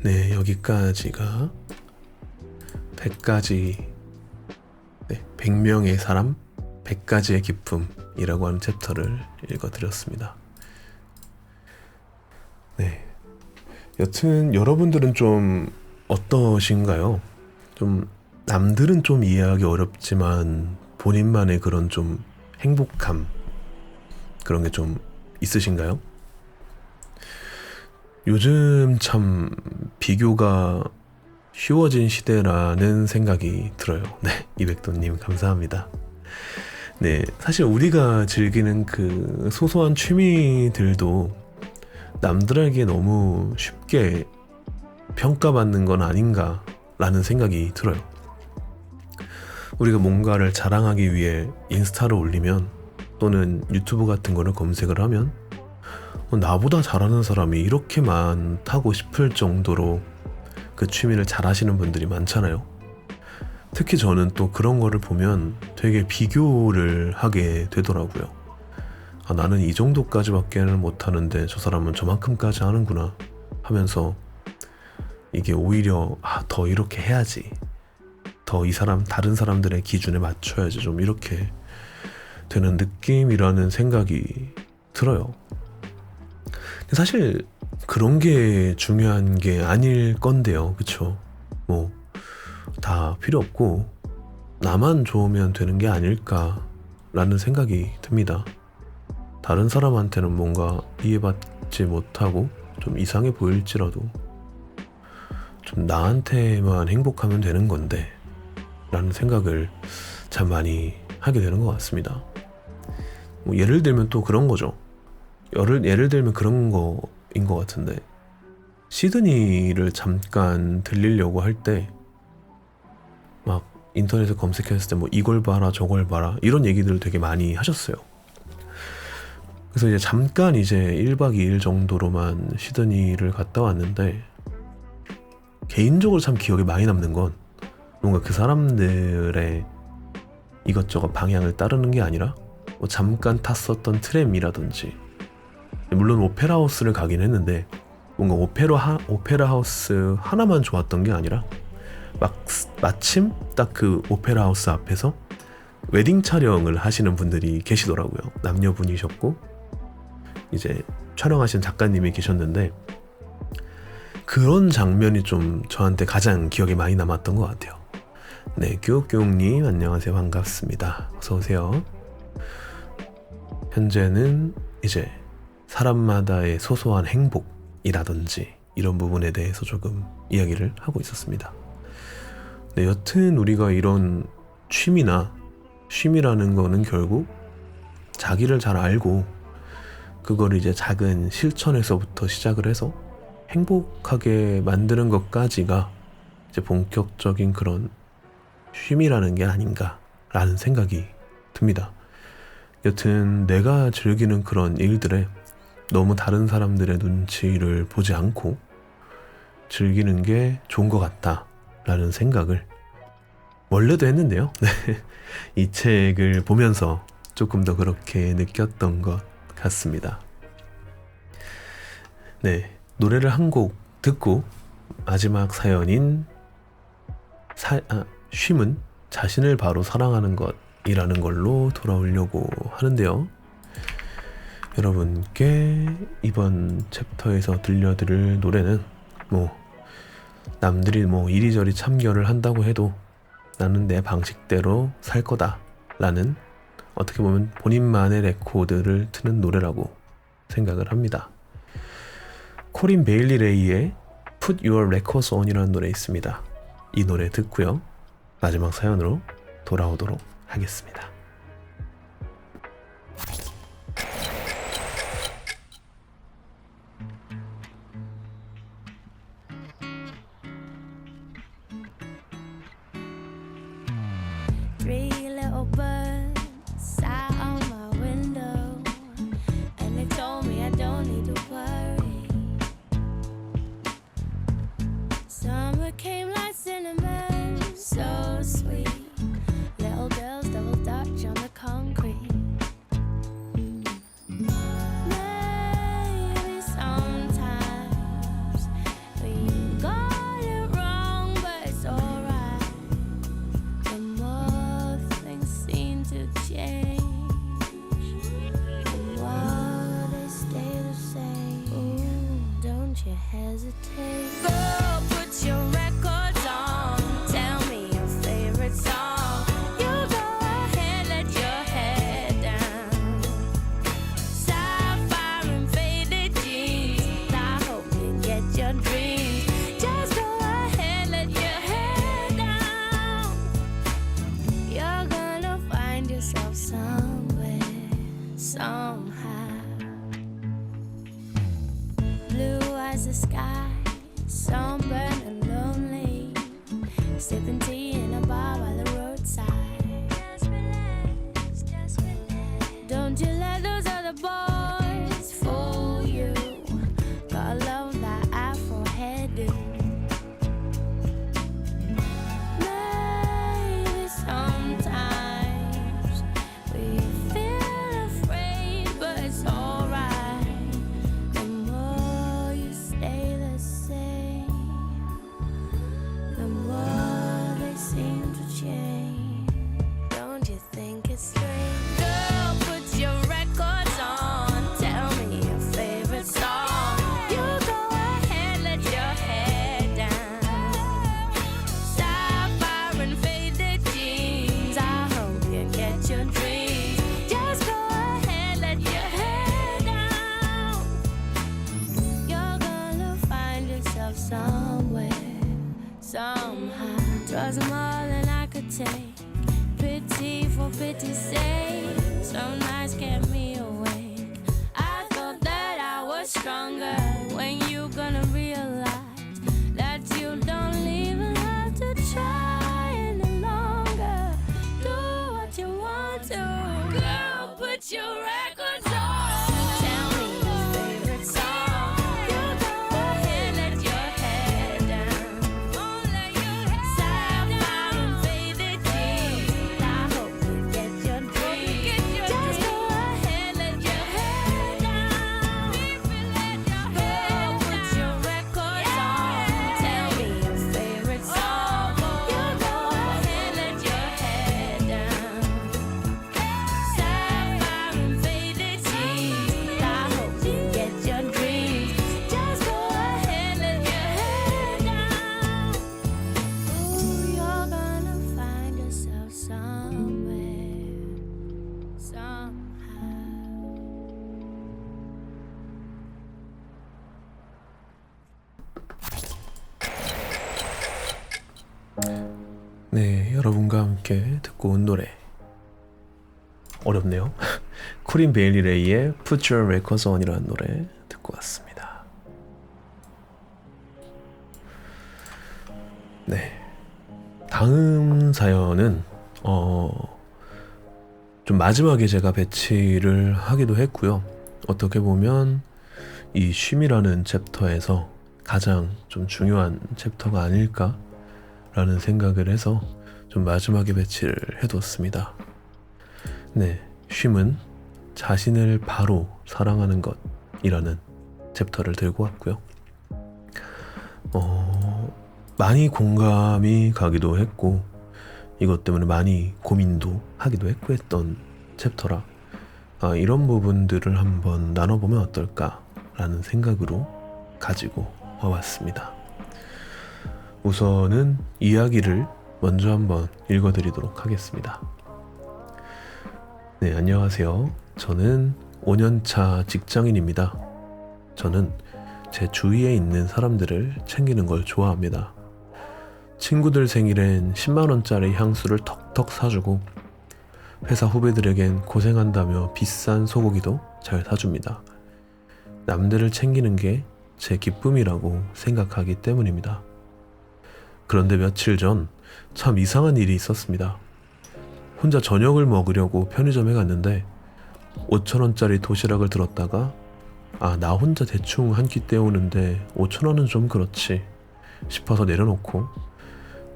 네, 여기까지가 100명의 사람, 100가지의 기쁨이라고 하는 챕터를 읽어드렸습니다. 네, 여튼 여러분들은 좀 어떠신가요? 좀 남들은 좀 이해하기 어렵지만 본인만의 그런 좀 행복감 그런 게 좀 있으신가요? 요즘 참 비교가 쉬워진 시대라는 생각이 들어요. 네, 이백도님 감사합니다. 네, 사실 우리가 즐기는 그 소소한 취미들도 남들에게 너무 쉽게 평가받는 건 아닌가라는 생각이 들어요. 우리가 뭔가를 자랑하기 위해 인스타를 올리면 또는 유튜브 같은 거를 검색을 하면 나보다 잘하는 사람이 이렇게 많다고 싶을 정도로 그 취미를 잘 하시는 분들이 많잖아요. 특히 저는 또 그런 거를 보면 되게 비교를 하게 되더라고요. 아, 나는 이 정도까지밖에는 못하는데 저 사람은 저만큼까지 하는구나 하면서 이게 오히려 더 이렇게 해야지, 더 이 사람 다른 사람들의 기준에 맞춰야지, 좀 이렇게 되는 느낌이라는 생각이 들어요. 사실 그런 게 중요한 게 아닐 건데요, 그쵸? 뭐 다 필요 없고 나만 좋으면 되는 게 아닐까라는 생각이 듭니다. 다른 사람한테는 뭔가 이해받지 못하고 좀 이상해 보일지라도 좀 나한테만 행복하면 되는 건데 라는 생각을 참 많이 하게 되는 것 같습니다. 뭐 예를 들면 또 그런 거죠. 예를 들면 그런 거인 것 같은데, 시드니를 잠깐 들리려고 할 때 막 인터넷에 검색했을 때 뭐 이걸 봐라 저걸 봐라 이런 얘기들을 되게 많이 하셨어요. 그래서 이제 잠깐 이제 1박 2일 정도로만 시드니를 갔다 왔는데, 개인적으로 참 기억에 많이 남는 건 뭔가 그 사람들의 이것저것 방향을 따르는 게 아니라 뭐 잠깐 탔었던 트램이라든지, 물론 오페라 하우스를 가긴 했는데 뭔가 오페라 하우스 하나만 좋았던 게 아니라 마침 딱 그 오페라 하우스 앞에서 웨딩 촬영을 하시는 분들이 계시더라고요. 남녀분이셨고 이제 촬영하신 작가님이 계셨는데, 그런 장면이 좀 저한테 가장 기억에 많이 남았던 것 같아요. 네, 교육교육님 안녕하세요, 반갑습니다. 어서오세요. 현재는 이제 사람마다의 소소한 행복이라든지 이런 부분에 대해서 조금 이야기를 하고 있었습니다. 네, 여튼 우리가 이런 취미라는 거는 결국 자기를 잘 알고 그걸 이제 작은 실천에서부터 시작을 해서 행복하게 만드는 것까지가 이제 본격적인 그런 취미라는 게 아닌가라는 생각이 듭니다. 여튼 내가 즐기는 그런 일들에 너무 다른 사람들의 눈치를 보지 않고 즐기는 게 좋은 것 같다라는 생각을 원래도 했는데요. 이 책을 보면서 조금 더 그렇게 느꼈던 것 같습니다. 네, 노래를 한 곡 듣고 마지막 사연인 쉼은 자신을 바로 사랑하는 것이라는 걸로 돌아오려고 하는데요. 여러분께 이번 챕터에서 들려드릴 노래는 남들이 이리저리 참견을 한다고 해도 나는 내 방식대로 살 거다 라는, 어떻게 보면 본인만의 레코드를 트는 노래라고 생각을 합니다. 코린 베일리 레이의 Put Your Records On 이라는 노래 있습니다. 이 노래 듣고요, 마지막 사연으로 돌아오도록 하겠습니다. Three little birds sat on my window, and they told me I don't need to worry. Summer came like cinnamon, so sweet. Little girls double dutch somehow. Blue as the sky, sunburned and lonely, sipping tea in a bar by the roadside. Just relax, just relax. Don't you let those other boys fool you. Got love that afro hairdo. Maybe sometimes we feel afraid, but it's alright. The more you stay the same, the more they seem to change. Don't you think it's strange? Girl, put your records on. Tell me your favorite song. You go ahead, let your hair down. Sapphire and faded jeans. I hope you get your dreams. Just go ahead, let your hair down. You're gonna find yourself somewhere, somehow. Trust more than I could take. Pity for pity's sake. Some nights kept me awake. I thought that I was stronger. When you gonna realize that you don't even have to try any longer? Do what you want to. Girl, put your records on. Tell me your favorite song. You go ahead, let your hair down. Sapphire and faded jeans. I hope you get your dreams. Just go ahead, let your hair down. Girl, put your records on. Tell me your favorite song. You go ahead, let your hair down. Sapphire and faded jeans. I hope you get your dreams. Just go ahead, let your hair down. Ooh, you're gonna find yourself somewhere, somehow. 네, 여러분과 함께 듣고 온 노래 어렵네요. 코린 베일리 레이의 Put Your Records On이라는 노래 듣고 왔습니다. 네, 다음 사연은 좀 마지막에 제가 배치를 하기도 했고요. 어떻게 보면 이 쉼이라는 챕터에서 가장 좀 중요한 챕터가 아닐까라는 생각을 해서 좀 마지막에 배치를 해뒀습니다. 네, 쉼은 자신을 바로 사랑하는 것이라는 챕터를 들고 왔고요. 많이 공감이 가기도 했고 이것 때문에 많이 고민도 하기도 했고 했던 챕터라 이런 부분들을 한번 나눠보면 어떨까라는 생각으로 가지고 와봤습니다. 우선은 이야기를 먼저 한번 읽어드리도록 하겠습니다. 네, 안녕하세요. 저는 5년차 직장인입니다. 저는 제 주위에 있는 사람들을 챙기는 걸 좋아합니다. 친구들 생일엔 10만원짜리 향수를 턱턱 사주고 회사 후배들에겐 고생한다며 비싼 소고기도 잘 사줍니다. 남들을 챙기는 게 제 기쁨이라고 생각하기 때문입니다. 그런데 며칠 전 참 이상한 일이 있었습니다. 혼자 저녁을 먹으려고 편의점에 갔는데 5,000원짜리 도시락을 들었다가 나 혼자 대충 한 끼 때우는데 5,000원은 좀 그렇지 싶어서 내려놓고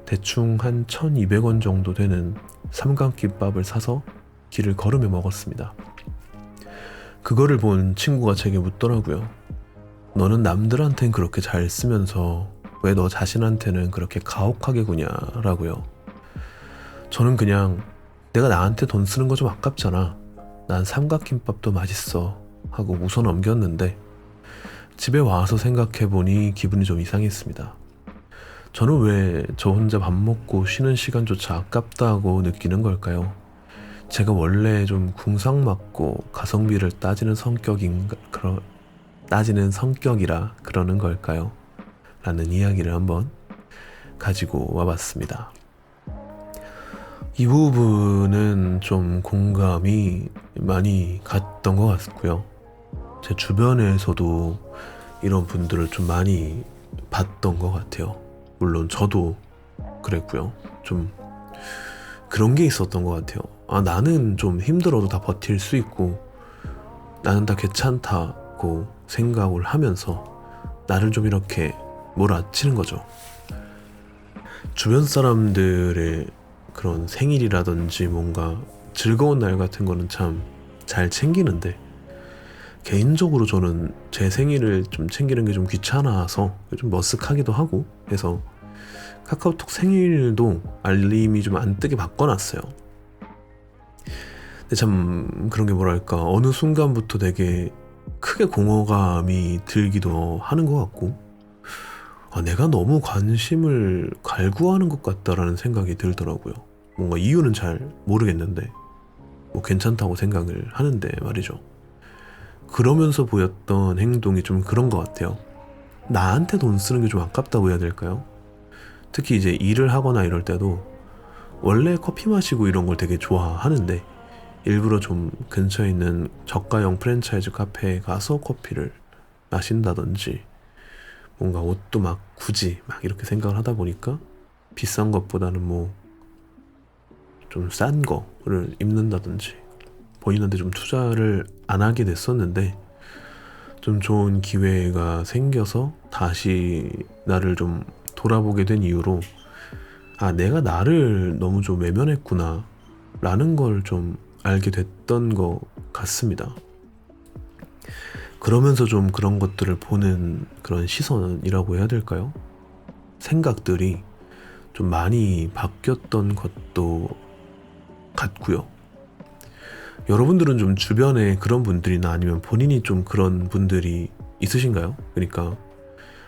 대충 한 1,200원 정도 되는 삼각김밥을 사서 길을 걸으며 먹었습니다. 그거를 본 친구가 제게 묻더라고요. 너는 남들한텐 그렇게 잘 쓰면서 왜 너 자신한테는 그렇게 가혹하게 구냐 라고요. 저는 그냥 내가 나한테 돈 쓰는 거 좀 아깝잖아. 난 삼각김밥도 맛있어 하고 웃어 넘겼는데 집에 와서 생각해보니 기분이 좀 이상했습니다. 저는 왜 저 혼자 밥 먹고 쉬는 시간조차 아깝다고 느끼는 걸까요? 제가 원래 좀 궁상맞고 가성비를 따지는 성격이라 그러는 걸까요? 라는 이야기를 한번 가지고 와봤습니다. 이 부분은 좀 공감이 많이 갔던 것 같고요. 제 주변에서도 이런 분들을 좀 많이 봤던 것 같아요. 물론 저도 그랬고요. 좀 그런 게 있었던 것 같아요. 아, 나는 좀 힘들어도 다 버틸 수 있고 나는 다 괜찮다고 생각을 하면서 나를 좀 이렇게 몰아치는 거죠. 주변 사람들의 그런 생일이라든지 뭔가 즐거운 날 같은 거는 참 잘 챙기는데 개인적으로 저는 제 생일을 좀 챙기는 게 좀 귀찮아서 좀 머쓱하기도 하고 해서 카카오톡 생일도 알림이 좀 안 뜨게 바꿔놨어요. 근데 참 그런 게 뭐랄까 어느 순간부터 되게 크게 공허감이 들기도 하는 것 같고 아, 내가 너무 관심을 갈구하는 것 같다라는 생각이 들더라고요. 뭔가 이유는 잘 모르겠는데 뭐 괜찮다고 생각을 하는데 말이죠. 그러면서 보였던 행동이 좀 그런 것 같아요. 나한테 돈 쓰는 게 좀 아깝다고 해야 될까요? 특히 이제 일을 하거나 이럴 때도 원래 커피 마시고 이런 걸 되게 좋아하는데 일부러 좀 근처에 있는 저가형 프랜차이즈 카페에 가서 커피를 마신다든지 뭔가 옷도 막 굳이 막 이렇게 생각을 하다 보니까 비싼 것보다는 뭐 좀 싼 거를 입는다든지 본인한테 좀 투자를 안 하게 됐었는데 좀 좋은 기회가 생겨서 다시 나를 좀 돌아보게 된 이유로 아, 내가 나를 너무 좀 외면했구나 라는 걸 좀 알게 됐던 것 같습니다. 그러면서 좀 그런 것들을 보는 그런 시선이라고 해야 될까요? 생각들이 좀 많이 바뀌었던 것도 같고요. 여러분들은 좀 주변에 그런 분들이나 아니면 본인이 좀 그런 분들이 있으신가요? 그러니까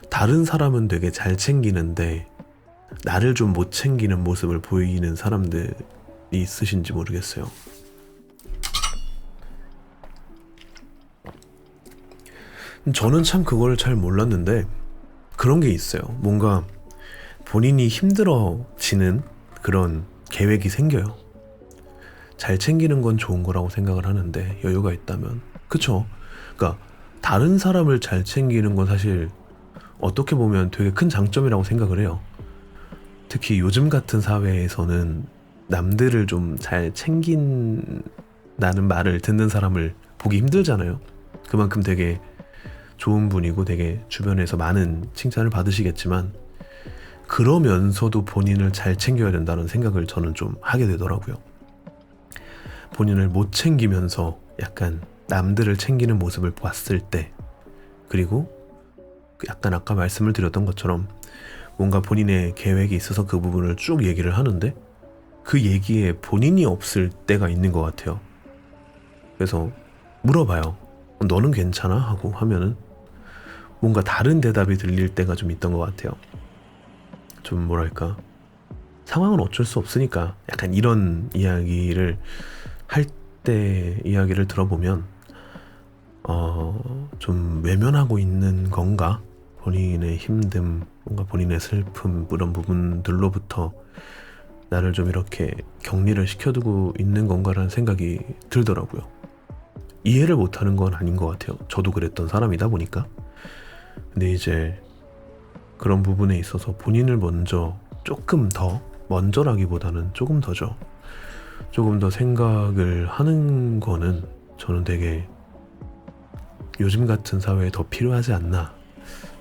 다른 사람은 되게 잘 챙기는데 나를 좀 못 챙기는 모습을 보이는 사람들이 있으신지 모르겠어요. 저는 참 그걸 잘 몰랐는데 그런 게 있어요. 뭔가 본인이 힘들어지는 그런 계획이 생겨요. 잘 챙기는 건 좋은 거라고 생각을 하는데 여유가 있다면 그쵸? 그러니까 다른 사람을 잘 챙기는 건 사실 어떻게 보면 되게 큰 장점이라고 생각을 해요. 특히 요즘 같은 사회에서는 남들을 좀 잘 챙긴다는 말을 듣는 사람을 보기 힘들잖아요. 그만큼 되게 좋은 분이고 되게 주변에서 많은 칭찬을 받으시겠지만 그러면서도 본인을 잘 챙겨야 된다는 생각을 저는 좀 하게 되더라고요. 본인을 못 챙기면서 약간 남들을 챙기는 모습을 봤을 때 그리고 약간 아까 말씀을 드렸던 것처럼 뭔가 본인의 계획이 있어서 그 부분을 쭉 얘기를 하는데 그 얘기에 본인이 없을 때가 있는 것 같아요. 그래서 물어봐요. 너는 괜찮아? 하고 하면은 뭔가 다른 대답이 들릴 때가 좀 있던 것 같아요. 좀 뭐랄까 상황은 어쩔 수 없으니까 약간 이런 이야기를 할 때 이야기를 들어보면 좀 외면하고 있는 건가? 본인의 힘듦, 뭔가 본인의 슬픔 이런 부분들로부터 나를 좀 이렇게 격리를 시켜두고 있는 건가라는 생각이 들더라고요. 이해를 못하는 건 아닌 것 같아요. 저도 그랬던 사람이다 보니까. 근데 이제 그런 부분에 있어서 본인을 먼저 조금 더 먼저라기보다는 조금 더죠. 조금 더 생각을 하는 거는 저는 되게 요즘 같은 사회에 더 필요하지 않나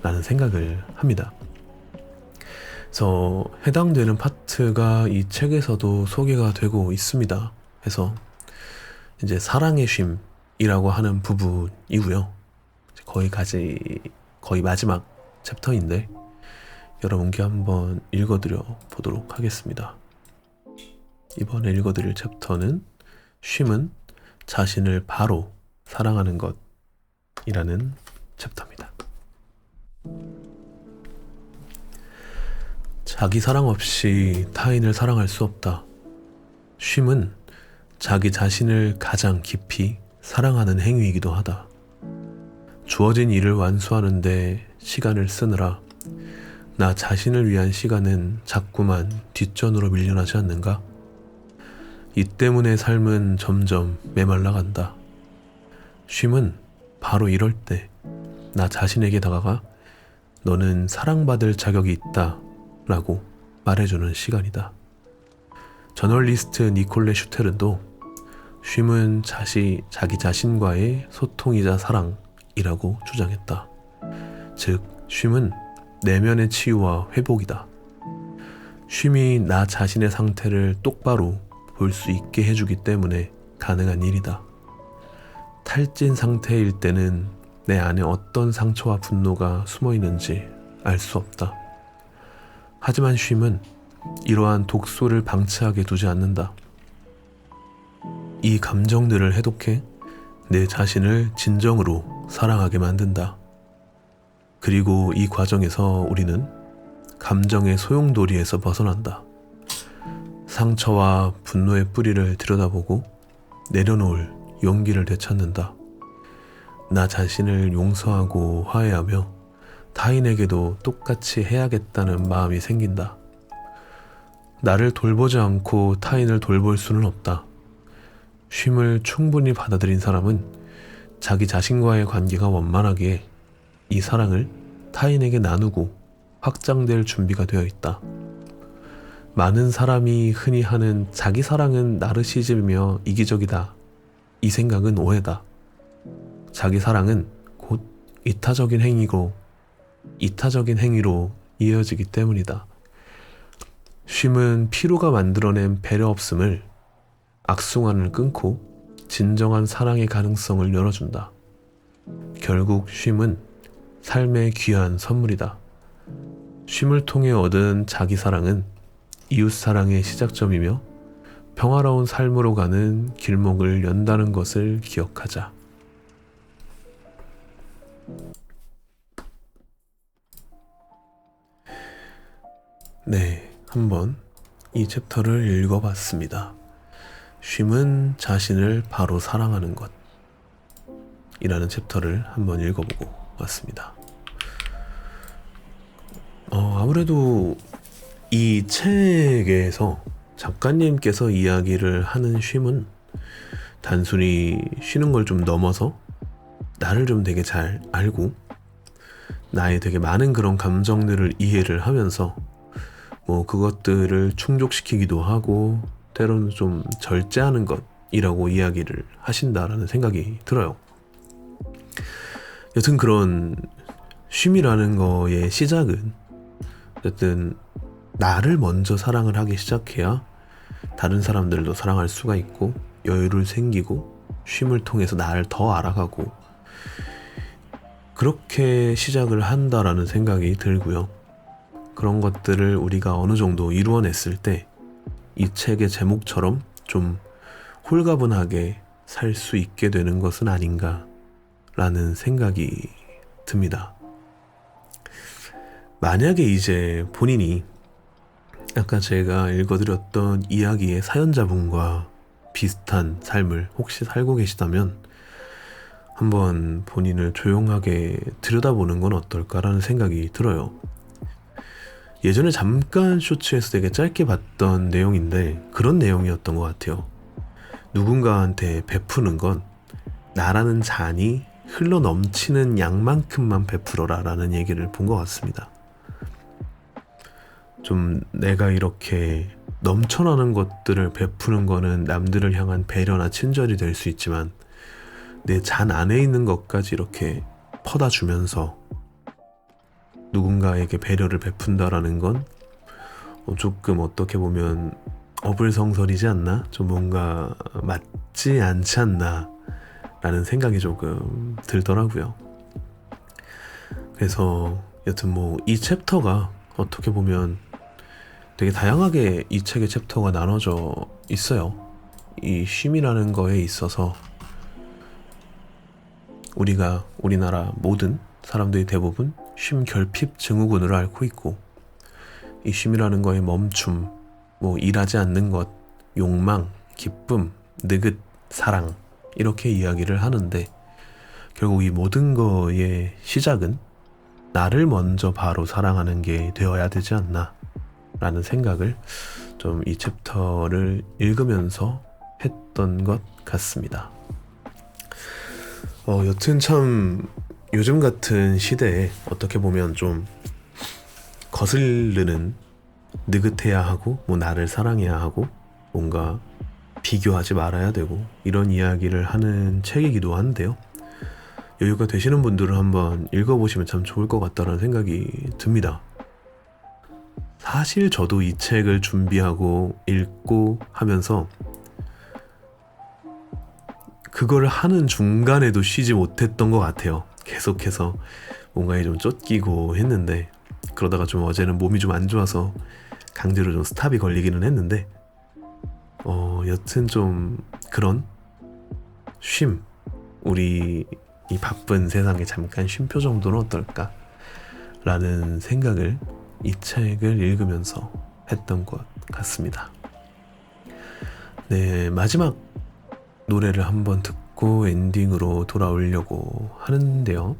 라는 생각을 합니다. 그래서 해당되는 파트가 이 책에서도 소개가 되고 있습니다. 그래서 이제 사랑의 쉼이라고 하는 부분이고요. 거의 마지막 챕터인데 여러분께 한번 읽어드려 보도록 하겠습니다. 이번에 읽어드릴 챕터는 쉼은 자신을 바로 사랑하는 것이라는 챕터입니다. 자기 사랑 없이 타인을 사랑할 수 없다. 쉼은 자기 자신을 가장 깊이 사랑하는 행위이기도 하다. 주어진 일을 완수하는데 시간을 쓰느라 나 자신을 위한 시간은 자꾸만 뒷전으로 밀려나지 않는가? 이 때문에 삶은 점점 메말라간다. 쉼은 바로 이럴 때 나 자신에게 다가가 너는 사랑받을 자격이 있다 라고 말해주는 시간이다. 저널리스트 니콜레 슈테른도 쉼은 자기 자신과의 소통이자 사랑이라고 주장했다. 즉, 쉼은 내면의 치유와 회복이다. 쉼이 나 자신의 상태를 똑바로 볼 수 있게 해주기 때문에 가능한 일이다. 탈진 상태일 때는 내 안에 어떤 상처와 분노가 숨어 있는지 알 수 없다. 하지만 쉼은 이러한 독소를 방치하게 두지 않는다. 이 감정들을 해독해 내 자신을 진정으로 사랑하게 만든다. 그리고 이 과정에서 우리는 감정의 소용돌이에서 벗어난다. 상처와 분노의 뿌리를 들여다보고 내려놓을 용기를 되찾는다. 나 자신을 용서하고 화해하며 타인에게도 똑같이 해야겠다는 마음이 생긴다. 나를 돌보지 않고 타인을 돌볼 수는 없다. 쉼을 충분히 받아들인 사람은 자기 자신과의 관계가 원만하기에 이 사랑을 타인에게 나누고 확장될 준비가 되어 있다. 많은 사람이 흔히 하는 자기 사랑은 나르시즘이며 이기적이다. 이 생각은 오해다. 자기 사랑은 곧 이타적인 행위로 이어지기 때문이다. 쉼은 피로가 만들어낸 배려 없음을 악순환을 끊고 진정한 사랑의 가능성을 열어준다. 결국 쉼은 삶의 귀한 선물이다. 쉼을 통해 얻은 자기 사랑은 이웃 사랑의 시작점이며 평화로운 삶으로 가는 길목을 연다는 것을 기억하자. 네, 한번 이 챕터를 읽어봤습니다. 쉼은 자신을 바로 사랑하는 것 이라는 챕터를 한번 읽어보고 왔습니다. 아무래도 이 책에서 작가님께서 이야기를 하는 쉼은 단순히 쉬는 걸 좀 넘어서 나를 좀 되게 잘 알고 나의 되게 많은 그런 감정들을 이해를 하면서 그것들을 충족시키기도 하고 때로는 좀 절제하는 것이라고 이야기를 하신다라는 생각이 들어요. 여튼 그런 쉼이라는 거의 시작은 어쨌든 나를 먼저 사랑을 하기 시작해야 다른 사람들도 사랑할 수가 있고 여유를 생기고 쉼을 통해서 나를 더 알아가고 그렇게 시작을 한다라는 생각이 들고요. 그런 것들을 우리가 어느 정도 이루어냈을 때 이 책의 제목처럼 좀 홀가분하게 살 수 있게 되는 것은 아닌가라는 생각이 듭니다. 만약에 이제 본인이 아까 제가 읽어드렸던 이야기의 사연자분과 비슷한 삶을 혹시 살고 계시다면 한번 본인을 조용하게 들여다보는 건 어떨까라는 생각이 들어요. 예전에 잠깐 쇼츠에서 되게 짧게 봤던 내용인데 그런 내용이었던 것 같아요. 누군가한테 베푸는 건 나라는 잔이 흘러 넘치는 양만큼만 베풀어라 라는 얘기를 본 것 같습니다. 좀 내가 이렇게 넘쳐나는 것들을 베푸는 거는 남들을 향한 배려나 친절이 될 수 있지만 내 잔 안에 있는 것까지 이렇게 퍼다 주면서 누군가에게 배려를 베푼다라는 건 조금 어떻게 보면 어불성설이지 않나? 좀 뭔가 맞지 않지 않나? 라는 생각이 조금 들더라고요. 그래서 여튼 이 챕터가 어떻게 보면 되게 다양하게 이 책의 챕터가 나눠져 있어요. 이 쉼이라는 거에 있어서 우리나라 모든 사람들이 대부분 쉼 결핍 증후군으로 앓고 있고 이 쉼이라는 거에 멈춤, 일하지 않는 것, 욕망, 기쁨, 느긋, 사랑 이렇게 이야기를 하는데 결국 이 모든 거의 시작은 나를 먼저 바로 사랑하는 게 되어야 되지 않나 라는 생각을 좀 이 챕터를 읽으면서 했던 것 같습니다. 여튼 참 요즘 같은 시대에 어떻게 보면 좀 거슬리는, 느긋해야 하고 뭐 나를 사랑해야 하고 뭔가 비교하지 말아야 되고 이런 이야기를 하는 책이기도 한데요. 여유가 되시는 분들은 한번 읽어보시면 참 좋을 것 같다는 생각이 듭니다. 사실 저도 이 책을 준비하고 읽고 하면서 그걸 하는 중간에도 쉬지 못했던 것 같아요. 계속해서 뭔가에 좀 쫓기고 했는데, 그러다가 좀 어제는 몸이 좀 안 좋아서 강제로 좀 스탑이 걸리기는 했는데, 여튼 좀 그런 쉼, 우리 이 바쁜 세상에 잠깐 쉼표 정도는 어떨까 라는 생각을 이 책을 읽으면서 했던 것 같습니다. 네, 마지막 노래를 한번 듣고 엔딩으로 돌아오려고 하는데요.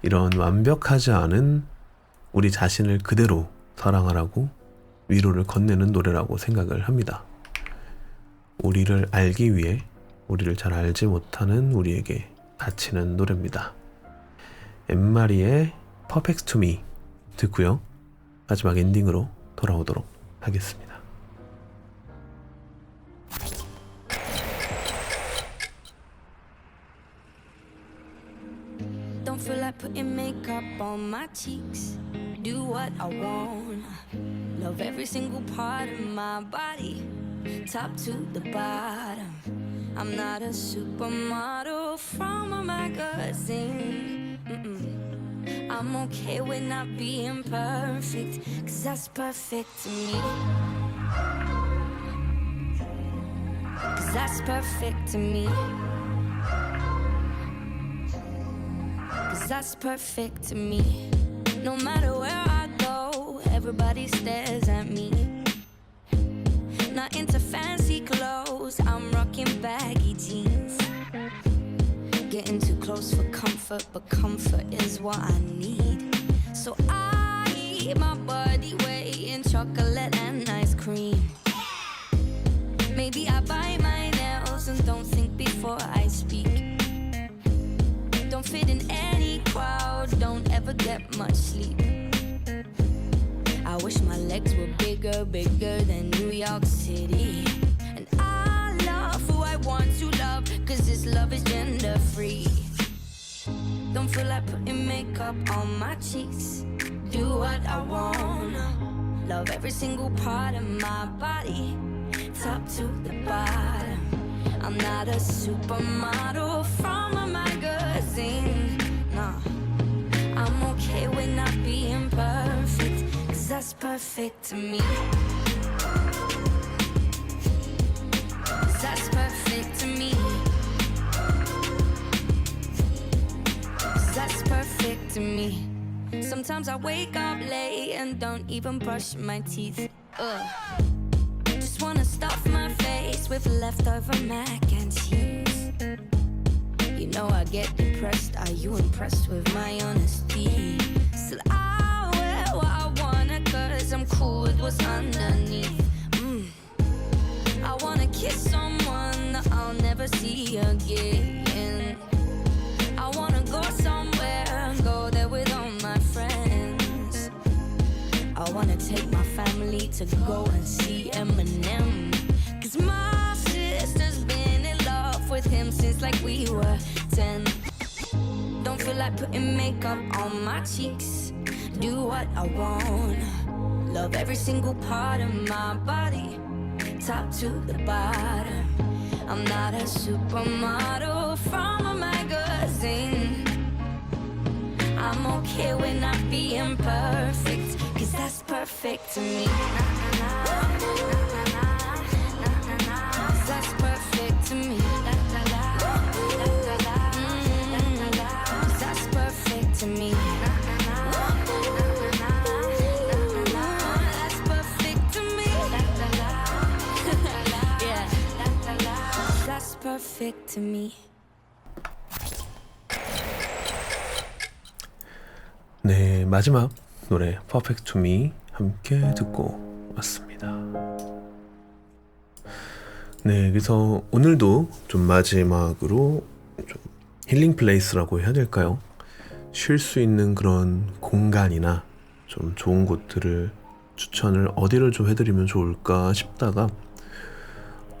이런 완벽하지 않은 우리 자신을 그대로 사랑하라고 위로를 건네는 노래라고 생각을 합니다. 우리를 알기 위해 우리를 잘 알지 못하는 우리에게 바치는 노래입니다. 엠마리의 Perfect to Me 듣고요. 마지막 엔딩으로 돌아오도록 하겠습니다. Don't feel like putting makeup on my cheeks. Do what I want. Love every single part of my body, top to the bottom. I'm not a supermodel from a magazine. I'm okay with not being perfect, 'cause that's perfect to me. 'Cause that's perfect to me. 'Cause that's perfect to me. No matter where I go, everybody stares at me. Not into fancy clothes, I'm rocking baggy jeans. Getting too close for comfort, but comfort is what I need. So I eat my body weight in chocolate and ice cream. Maybe I bite my nails and don't think before I speak. Don't fit in any crowd, don't ever get much sleep. I wish my legs were bigger, bigger than New York City. And I love who I want to love, 'cause this love is gender free. Don't feel like putting makeup on my cheeks. Do what I wanna. Love every single part of my body, top to the bottom. I'm not a supermodel from a magazine. No, I'm okay with not being perfect, 'cause that's perfect to me. 'Cause that's perfect to me. 'Cause that's perfect to me. Sometimes I wake up late and don't even brush my teeth. Just wanna stuff my face with leftover mac and cheese. You know I get depressed, are you impressed with my honesty? Still I wear what I wanna, 'cause I'm cool with what's underneath. I wanna kiss someone that I'll never see again. I wanna go somewhere, go there with all my friends. I wanna take my family to go and see Eminem, 'cause my sister's been in love with him since like we were 10. Don't feel like putting makeup on my cheeks. Do what I want. Love every single part of my body, top to the bottom. I'm not a supermodel from a magazine. I'm okay with not being perfect, 'cause that's perfect to me. 'Cause that's perfect to me. 'Cause that's perfect to me. That's perfect to me. Yeah. That's perfect to me. 네, 마지막 노래 Perfect to Me 함께 듣고 맞습니다. 네, 그래서 오늘도 좀 마지막으로 좀 힐링 플레이스라고 해야 될까요? 쉴 수 있는 그런 공간이나 좀 좋은 곳들을 추천을 어디를 좀 해드리면 좋을까 싶다가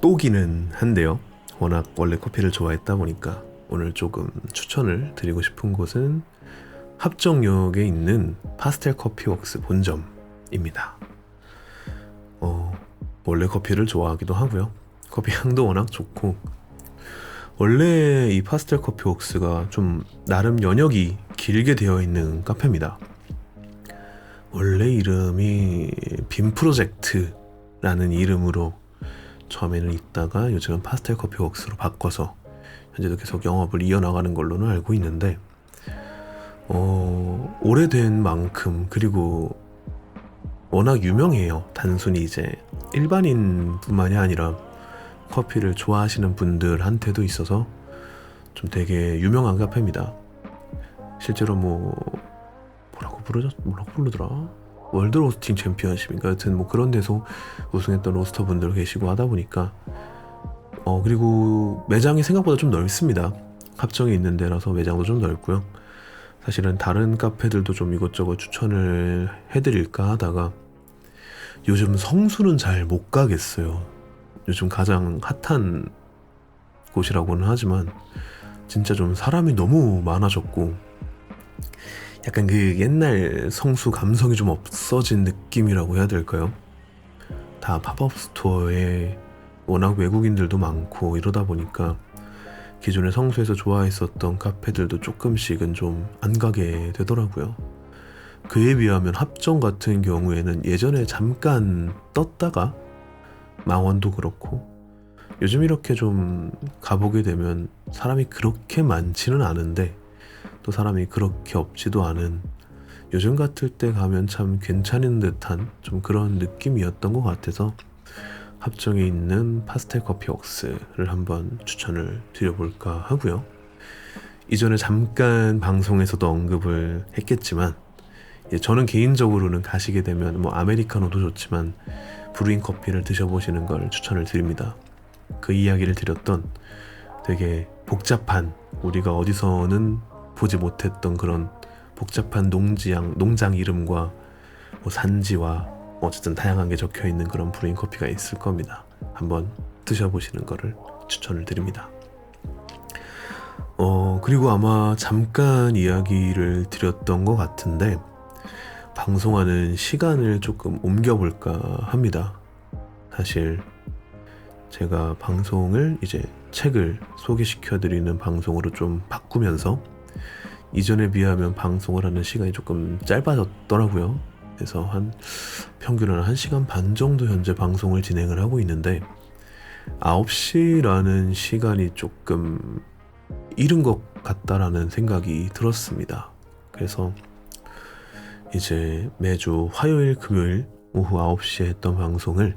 또기는 한데요. 워낙 원래 커피를 좋아했다 보니까 오늘 조금 추천을 드리고 싶은 곳은 합정역에 있는 파스텔 커피웍스 본점입니다. 원래 커피를 좋아하기도 하고요. 커피 향도 워낙 좋고, 원래 이 파스텔 커피웍스가 좀 나름 연역이 길게 되어 있는 카페입니다. 원래 이름이 빔 프로젝트라는 이름으로 처음에는 있다가 요즘은 파스텔 커피웍스로 바꿔서 현재도 계속 영업을 이어나가는 걸로는 알고 있는데, 오래된 만큼, 그리고 워낙 유명해요. 단순히 이제 일반인뿐만이 아니라 커피를 좋아하시는 분들한테도 있어서 좀 되게 유명한 카페입니다. 실제로 뭐라고 부르더라? 월드 로스팅 챔피언십인가? 여튼 뭐 그런 데서 우승했던 로스터 분들 계시고 하다 보니까 그리고 매장이 생각보다 좀 넓습니다. 합정에 있는 데라서 매장도 좀 넓고요. 사실은 다른 카페들도 좀 이것저것 추천을 해드릴까 하다가 요즘 성수는 잘 못 가겠어요. 요즘 가장 핫한 곳이라고는 하지만 진짜 좀 사람이 너무 많아졌고 약간 그 옛날 성수 감성이 좀 없어진 느낌이라고 해야 될까요? 다 팝업 스토어에 워낙 외국인들도 많고 이러다 보니까 기존에 성수에서 좋아했었던 카페들도 조금씩은 좀 안 가게 되더라고요. 그에 비하면 합정 같은 경우에는 예전에 잠깐 떴다가 망원도 그렇고 요즘 이렇게 좀 가보게 되면 사람이 그렇게 많지는 않은데 또 사람이 그렇게 없지도 않은, 요즘 같을 때 가면 참 괜찮은 듯한 좀 그런 느낌이었던 것 같아서 합정에 있는 파스텔 커피웍스를 한번 추천을 드려볼까 하고요. 이전에 잠깐 방송에서도 언급을 했겠지만 저는 개인적으로는 가시게 되면 뭐 아메리카노도 좋지만 브루잉 커피를 드셔보시는 걸 추천을 드립니다. 그 이야기를 드렸던 되게 복잡한, 우리가 어디서는 보지 못했던 그런 복잡한 농장 이름과 뭐 산지와 어쨌든 다양한 게 적혀 있는 그런 브루잉 커피가 있을 겁니다. 한번 드셔보시는 거를 추천을 드립니다. 그리고 아마 잠깐 이야기를 드렸던 것 같은데 방송하는 시간을 조금 옮겨볼까 합니다. 사실 제가 방송을 이제 책을 소개시켜드리는 방송으로 좀 바꾸면서 이전에 비하면 방송을 하는 시간이 조금 짧아졌더라고요. 그래서 평균은 1시간 반 정도 현재 방송을 진행을 하고 있는데 9시라는 시간이 조금 이른 것 같다라는 생각이 들었습니다. 그래서 이제 매주 화요일, 금요일 오후 9시에 했던 방송을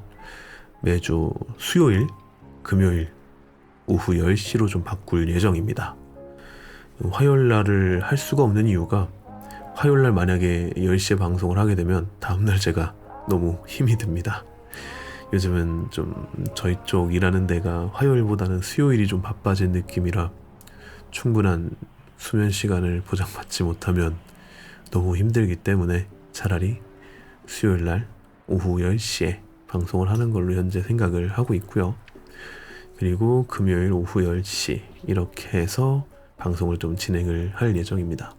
매주 수요일, 금요일 오후 10시로 좀 바꿀 예정입니다. 화요일 날을 할 수가 없는 이유가 화요일 날 만약에 10시에 방송을 하게 되면 다음날 제가 너무 힘이 듭니다. 요즘은 좀 저희 쪽 일하는 데가 화요일보다는 수요일이 좀 바빠진 느낌이라 충분한 수면 시간을 보장받지 못하면 너무 힘들기 때문에 차라리 수요일 날 오후 10시에 방송을 하는 걸로 현재 생각을 하고 있고요. 그리고 금요일 오후 10시 이렇게 해서 방송을 좀 진행을 할 예정입니다.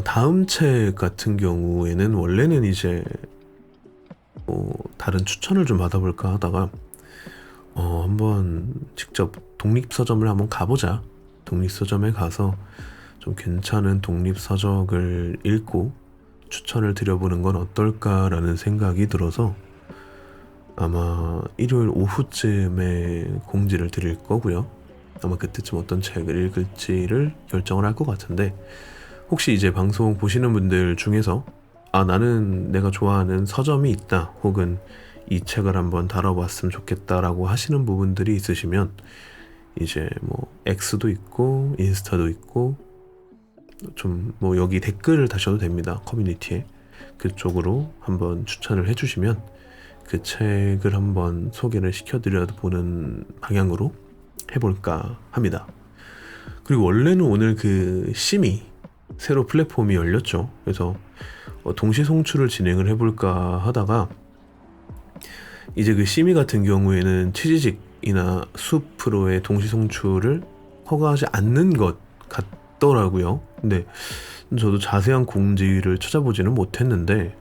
다음 책 같은 경우에는 원래는 이제 다른 추천을 좀 받아볼까 하다가 한번 직접 독립서점을 한번 가보자. 독립서점에 가서 좀 괜찮은 독립서적을 읽고 추천을 드려보는 건 어떨까라는 생각이 들어서 아마 일요일 오후쯤에 공지를 드릴 거고요. 아마 그때쯤 어떤 책을 읽을지를 결정을 할 것 같은데 혹시 이제 방송 보시는 분들 중에서 나는 내가 좋아하는 서점이 있다 혹은 이 책을 한번 다뤄봤으면 좋겠다라고 하시는 부분들이 있으시면 이제 뭐 X도 있고 인스타도 있고 좀 뭐 여기 댓글을 다셔도 됩니다. 커뮤니티에 그쪽으로 한번 추천을 해주시면 그 책을 한번 소개를 시켜드려 보는 방향으로 해볼까 합니다. 그리고 원래는 오늘 그 심의 새로 플랫폼이 열렸죠. 그래서 동시 송출을 진행을 해볼까 하다가 이제 그 심의 같은 경우에는 취지직이나 수프로의 동시 송출을 허가하지 않는 것 같더라고요. 근데 저도 자세한 공지를 찾아보지는 못했는데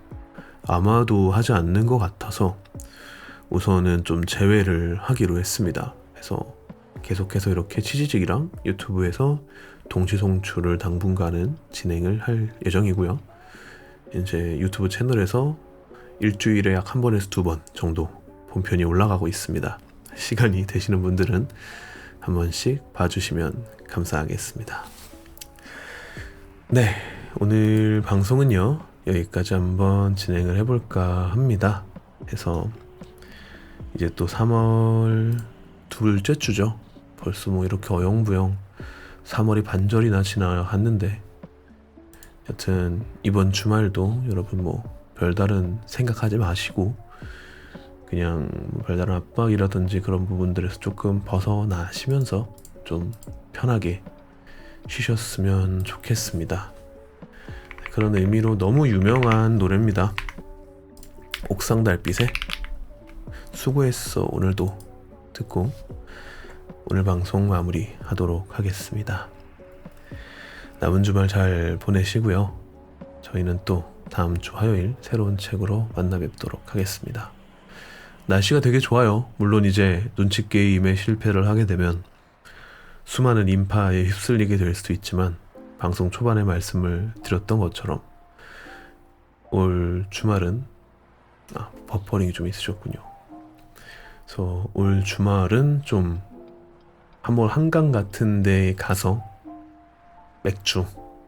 아마도 하지 않는 것 같아서 우선은 좀 제외를 하기로 했습니다. 그래서 계속해서 이렇게 취지직이랑 유튜브에서 동시 송출을 당분간은 진행을 할 예정이고요. 이제 유튜브 채널에서 일주일에 약 한 번에서 두 번 정도 본편이 올라가고 있습니다. 시간이 되시는 분들은 한 번씩 봐주시면 감사하겠습니다. 네, 오늘 방송은요 여기까지 한번 진행을 해볼까 합니다. 그래서 이제 또 3월 둘째 주죠. 벌써 뭐 이렇게 어영부영 3월이 반절이나 지나갔는데, 여튼 이번 주말도 여러분 뭐 별다른 생각하지 마시고 그냥 뭐 별다른 압박이라든지 그런 부분들에서 조금 벗어나시면서 좀 편하게 쉬셨으면 좋겠습니다. 그런 의미로 너무 유명한 노래입니다. 옥상 달빛에 수고했어 오늘도 듣고 오늘 방송 마무리 하도록 하겠습니다. 남은 주말 잘 보내시고요. 저희는 또 다음 주 화요일 새로운 책으로 만나 뵙도록 하겠습니다. 날씨가 되게 좋아요. 물론 이제 눈치 게임에 실패를 하게 되면 수많은 인파에 휩쓸리게 될 수도 있지만, 방송 초반에 말씀을 드렸던 것처럼 올 주말은 버퍼링이 좀 있으셨군요. 그래서 올 주말은 좀 한번 한강 같은 데 가서 맥주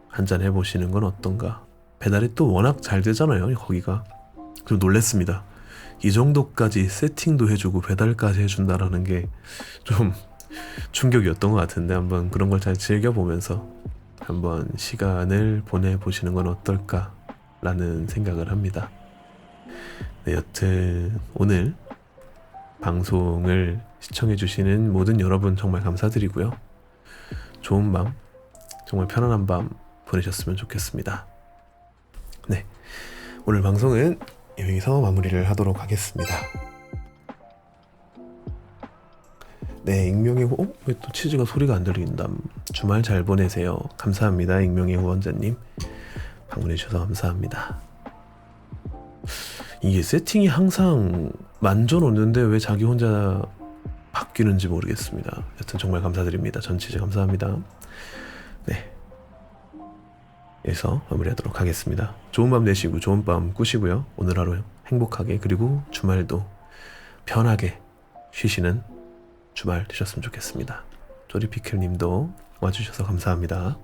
한잔 해보시는 건 어떤가. 배달이 또 워낙 잘 되잖아요 거기가. 그리고 놀랬습니다. 이 정도까지 세팅도 해주고 배달까지 해준다라는 게 좀 충격이었던 것 같은데, 한번 그런 걸 잘 즐겨보면서 한번 시간을 보내보시는 건 어떨까 라는 생각을 합니다. 네, 여튼 오늘 방송을 시청해주시는 모든 여러분 정말 감사드리고요. 좋은 밤, 정말 편안한 밤 보내셨으면 좋겠습니다. 네, 오늘 방송은 여기서 마무리를 하도록 하겠습니다. 네, 익명의 왜 또 치즈가 소리가 안 들린다. 주말 잘 보내세요. 감사합니다. 익명의 후원자님 방문해 주셔서 감사합니다. 이게 세팅이 항상 만져 놓는데 왜 자기 혼자 바뀌는지 모르겠습니다. 여튼 정말 감사드립니다. 전 치즈 감사합니다. 네, 여기서 마무리하도록 하겠습니다. 좋은 밤 되시고 좋은 밤 꾸시고요. 오늘 하루 행복하게, 그리고 주말도 편하게 쉬시는 주말 되셨으면 좋겠습니다. 조리피켈님도 와주셔서 감사합니다.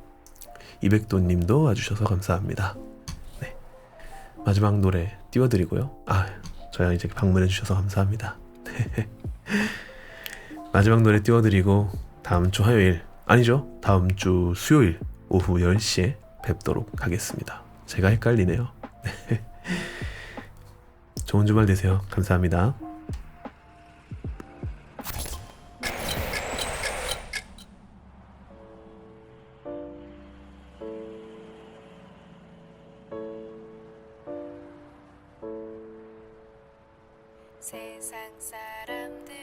이백도님도 와주셔서 감사합니다. 네, 마지막 노래 띄워드리고요. 저희 이제 방문해주셔서 감사합니다. 마지막 노래 띄워드리고 다음 주 화요일, 아니죠, 다음 주 수요일 오후 10시에 뵙도록 하겠습니다. 제가 헷갈리네요. 좋은 주말 되세요. 감사합니다. 세상 사람들